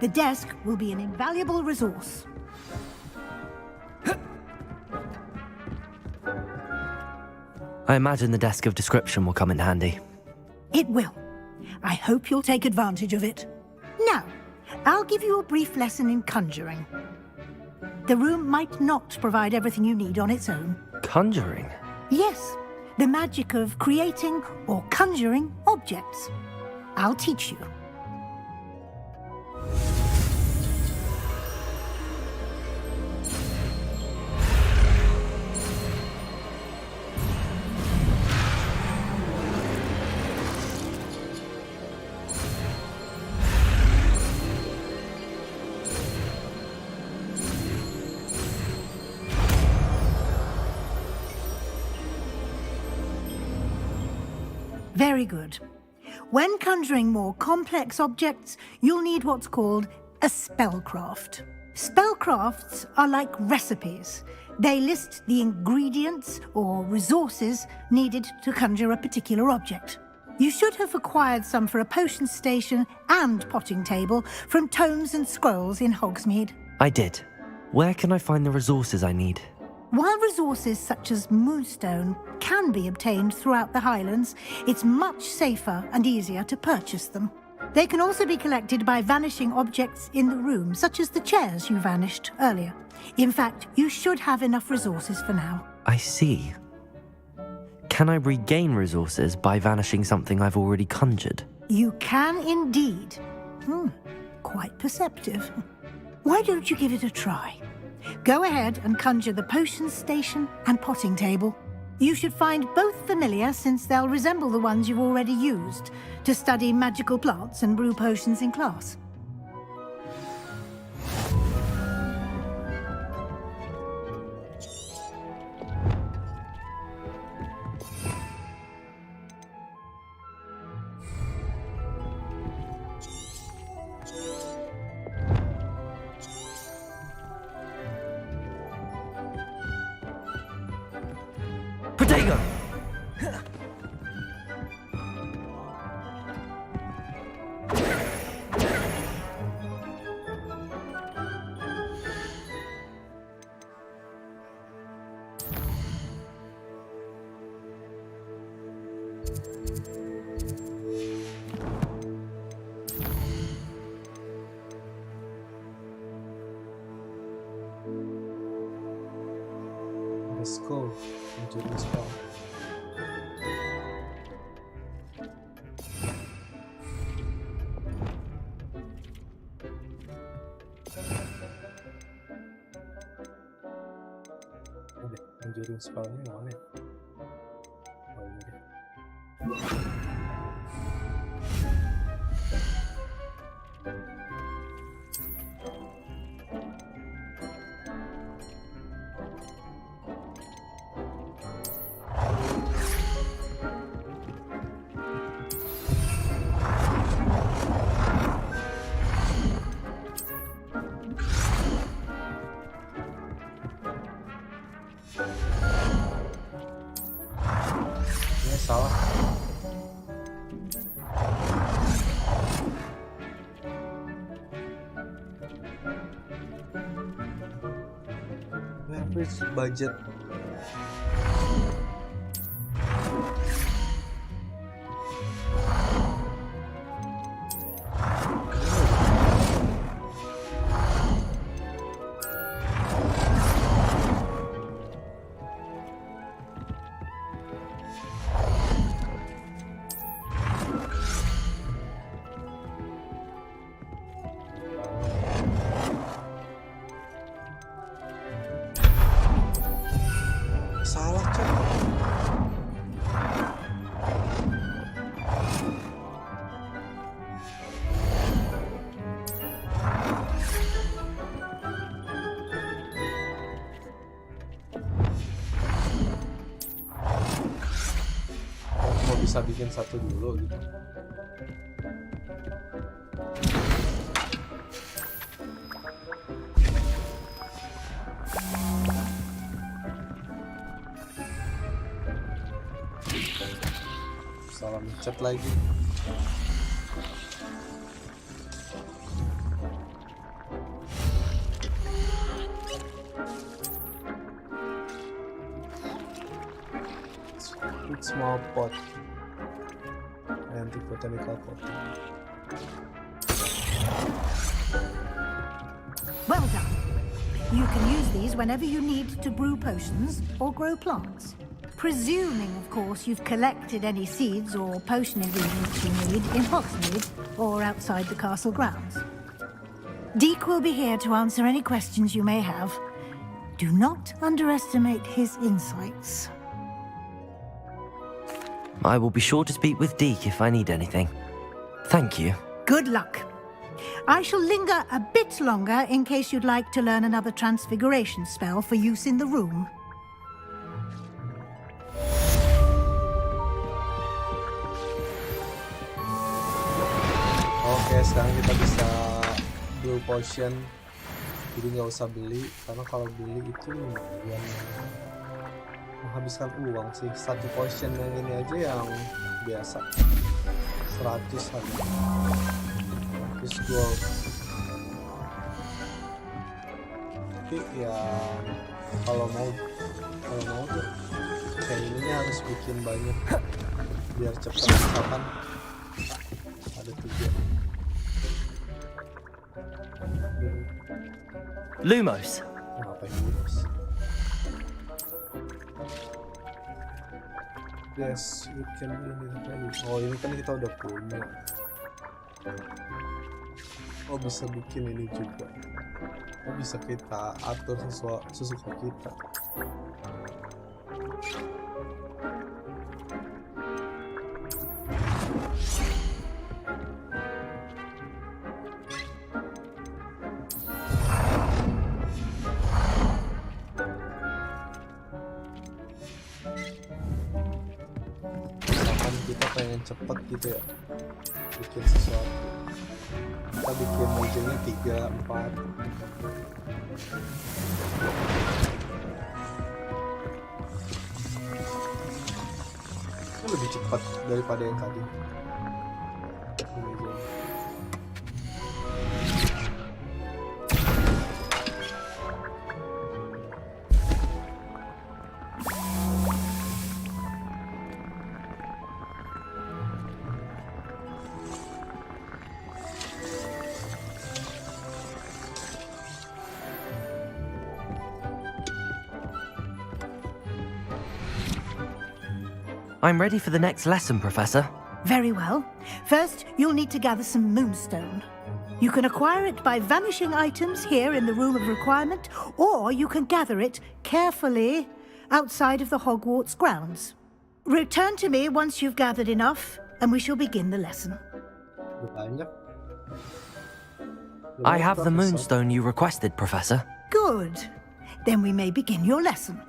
The desk will be an invaluable resource. I imagine the desk of description will come in handy. It will. I hope you'll take advantage of it. Now, I'll give you a brief lesson in conjuring. The room might not provide everything you need on its own. Conjuring? Yes, the magic of creating or conjuring objects. I'll teach you. Very good. When conjuring more complex objects, you'll need what's called a spellcraft. Spellcrafts are like recipes. They list the ingredients or resources needed to conjure a particular object. You should have acquired some for a potion station and potting table from tomes and scrolls in Hogsmeade. I did. Where can I find the resources I need? While resources such as moonstone can be obtained throughout the Highlands, it's much safer and easier to purchase them. They can also be collected by vanishing objects in the room, such as the chairs you vanished earlier. In fact, you should have enough resources for now. I see. Can I regain resources by vanishing something I've already conjured? You can indeed. Quite perceptive. Why don't you give it a try? Go ahead and conjure the potions station and potting table. You should find both familiar, since they'll resemble the ones you've already used to study magical plants and brew potions in class. Protego! Let's go into this spell. Menjadi spellnya yang mana ya? Oh, ini deh. Salah. Average budget. Salah kan? Mau bisa bikin satu dulu gitu. Salah mencet lagi. It's small pot. Anti-botanical coating. Well done. You can use these whenever you need to brew potions or grow plants. Presuming, of course, you've collected any seeds or potion ingredients you need in Hogsmeade or outside the castle grounds. Deke will be here to answer any questions you may have. Do not underestimate his insights. I will be sure to speak with Deke if I need anything. Thank you. Good luck. I shall linger a bit longer in case you'd like to learn another transfiguration spell for use in the room. Oke, sekarang kita bisa brew potion, jadi nggak usah beli, karena kalau beli itu lumayan menghabiskan uang sih. Satu potion yang ini aja yang biasa 100 aja, 100 gold. Tapi ya kalau mau tuh kayaknya harus bikin banyak biar cepat. Misalkan ada 3. Lumos. Ngapain Lumos? Yes, you can ini. Oh, ini kan kita udah punya. Oh, bisa bikin ini juga. Oh, bisa kita atur sesuka kita. Kita pengen cepet gitu ya bikin sesuatu, kita bikin mejanya 3, 4. Ini lebih cepat daripada yang tadi. I'm ready for the next lesson, Professor. Very well. First, you'll need to gather some moonstone. You can acquire it by vanishing items here in the room of requirement, or you can gather it carefully outside of the Hogwarts grounds. Return to me once you've gathered enough, and we shall begin the lesson. I have the moonstone you requested, Professor. Good. Then we may begin your lesson.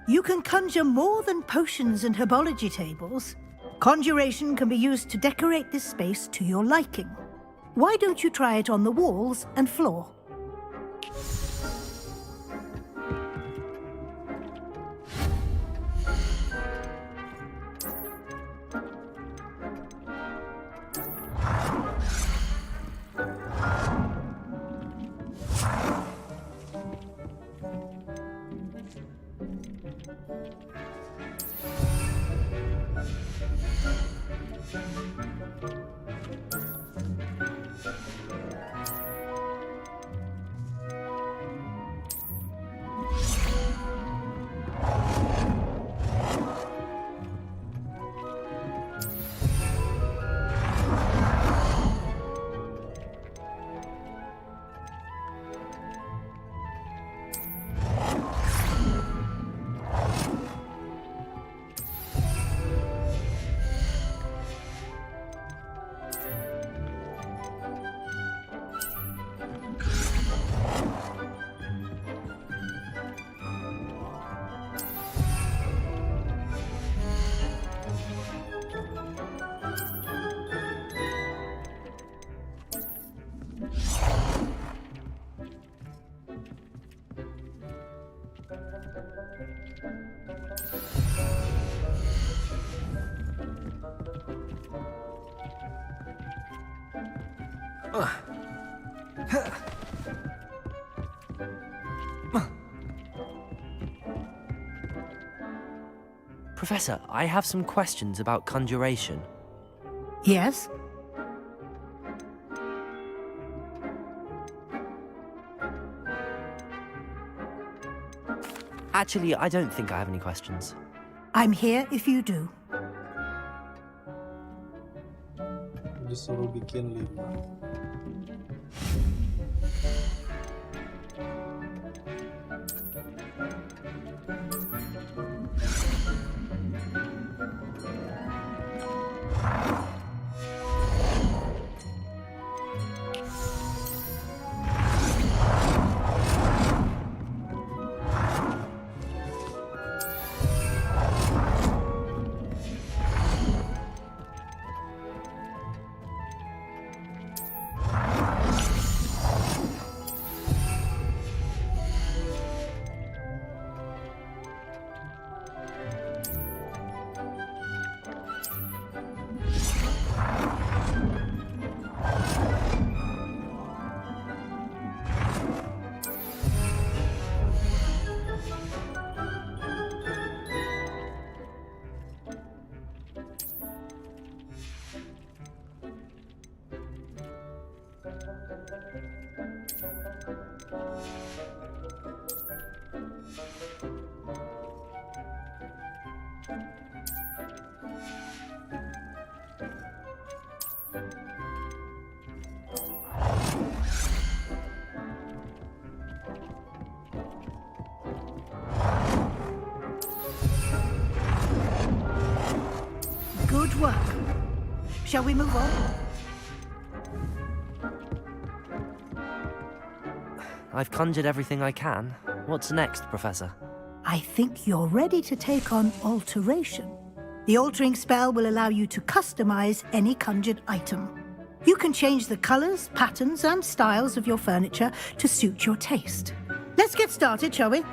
You can conjure more than potions and herbology tables. Conjuration can be used to decorate this space to your liking. Why don't you try it on the walls and floor? Professor, I have some questions about conjuration. Yes? Actually, I don't think I have any questions. I'm here if you do. Disuruh bikin 5. work. Shall we move on? I've conjured everything I can. What's next, Professor? I think you're ready to take on alteration. The altering spell will allow you to customize any conjured item. You can change the colors, patterns, and styles of your furniture to suit your taste. Let's get started, shall we?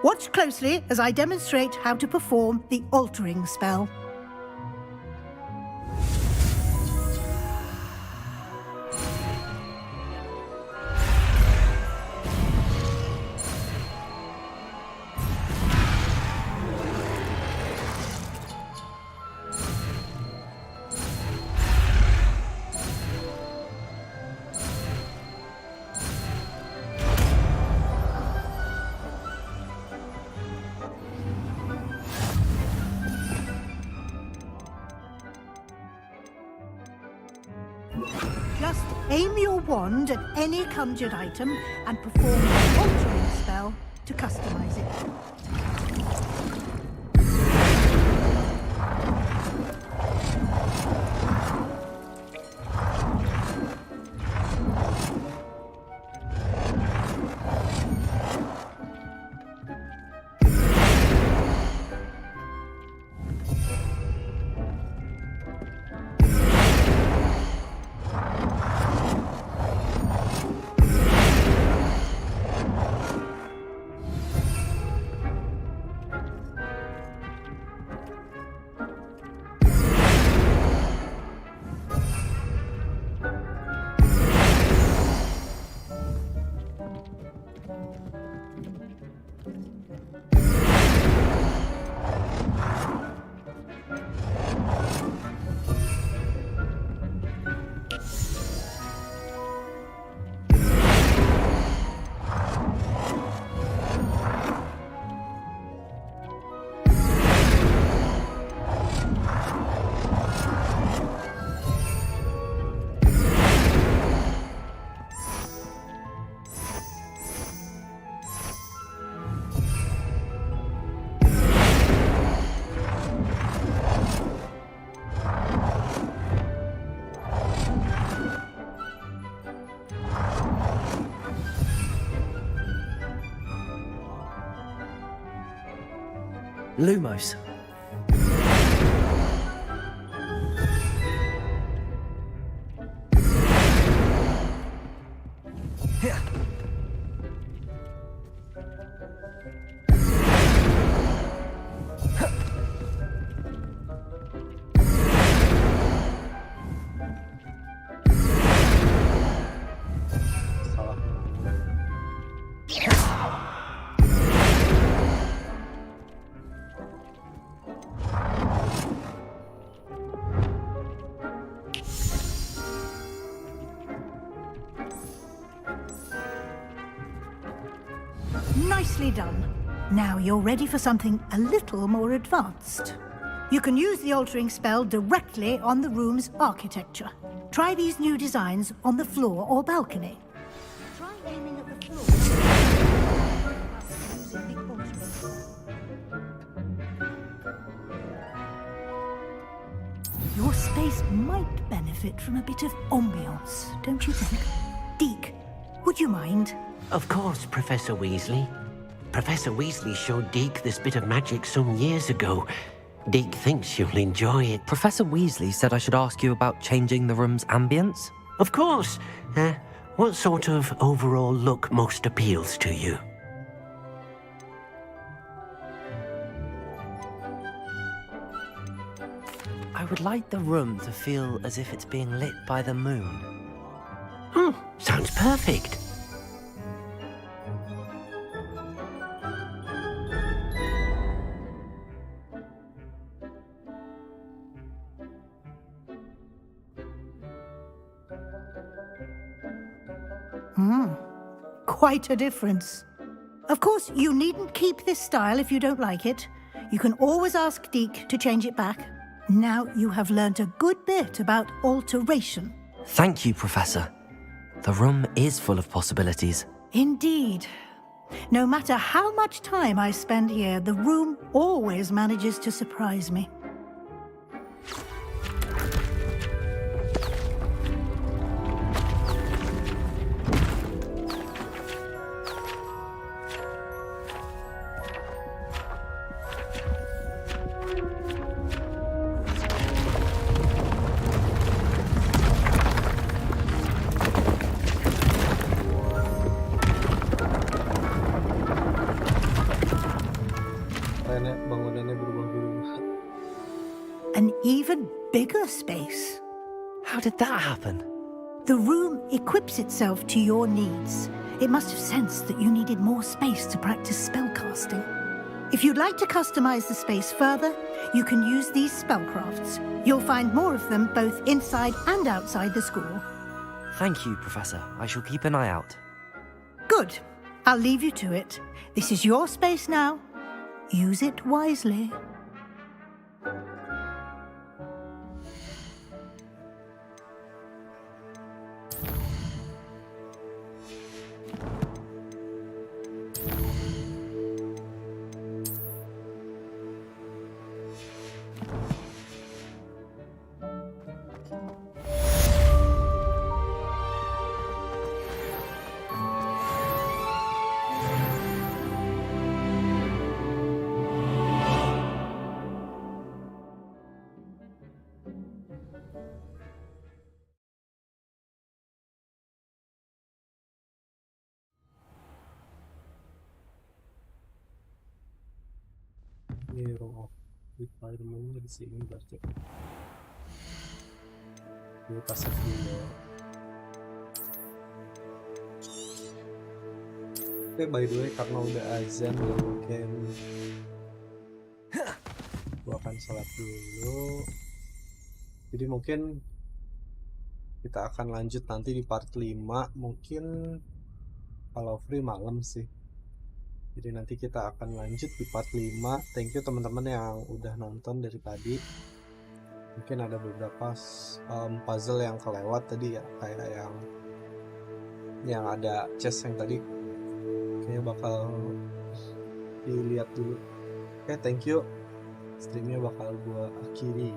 Watch closely as I demonstrate how to perform the altering spell. Just aim your wand at any conjured item and perform the altering spell to customize it. Lumos. Nicely done. Now you're ready for something a little more advanced. You can use the altering spell directly on the room's architecture. Try these new designs on the floor or balcony. Try aiming at the floor. Using the altering spell. Your space might benefit from a bit of ambiance, don't you think? Deke, would you mind? Of course, Professor Weasley. Professor Weasley showed Deke this bit of magic some years ago. Deke thinks you'll enjoy it. Professor Weasley said I should ask you about changing the room's ambience? Of course. What sort of overall look most appeals to you? I would like the room to feel as if it's being lit by the moon. Sounds perfect. Quite a difference. Of course, you needn't keep this style if you don't like it. You can always ask Deke to change it back. Now you have learnt a good bit about alteration. Thank you, Professor. The room is full of possibilities. Indeed. No matter how much time I spend here, the room always manages to surprise me. bangunannya berubah-ubah. An even bigger space. How did that happen? The room equips itself to your needs. It must have sensed that you needed more space to practice spellcasting. If you'd like to customize the space further, you can use these spellcrafts. You'll find more of them both inside and outside the school. Thank you, Professor. I shall keep an eye out. Good. I'll leave you to it. This is your space now. Use it wisely. Hero of requirement di sini berarti. Gue pasif dulu. Oke, by the way, karena udah azan ya mungkin gue akan sholat dulu. Jadi mungkin kita akan lanjut nanti di part 5, mungkin kalau free malam sih. Jadi nanti kita akan lanjut di part 5. Thank you teman-teman yang udah nonton dari tadi. Mungkin ada beberapa puzzle yang kelewat tadi ya, kayak yang ada chest yang tadi kayaknya bakal dilihat dulu. Oke, thank you. Streamnya bakal gua akhiri.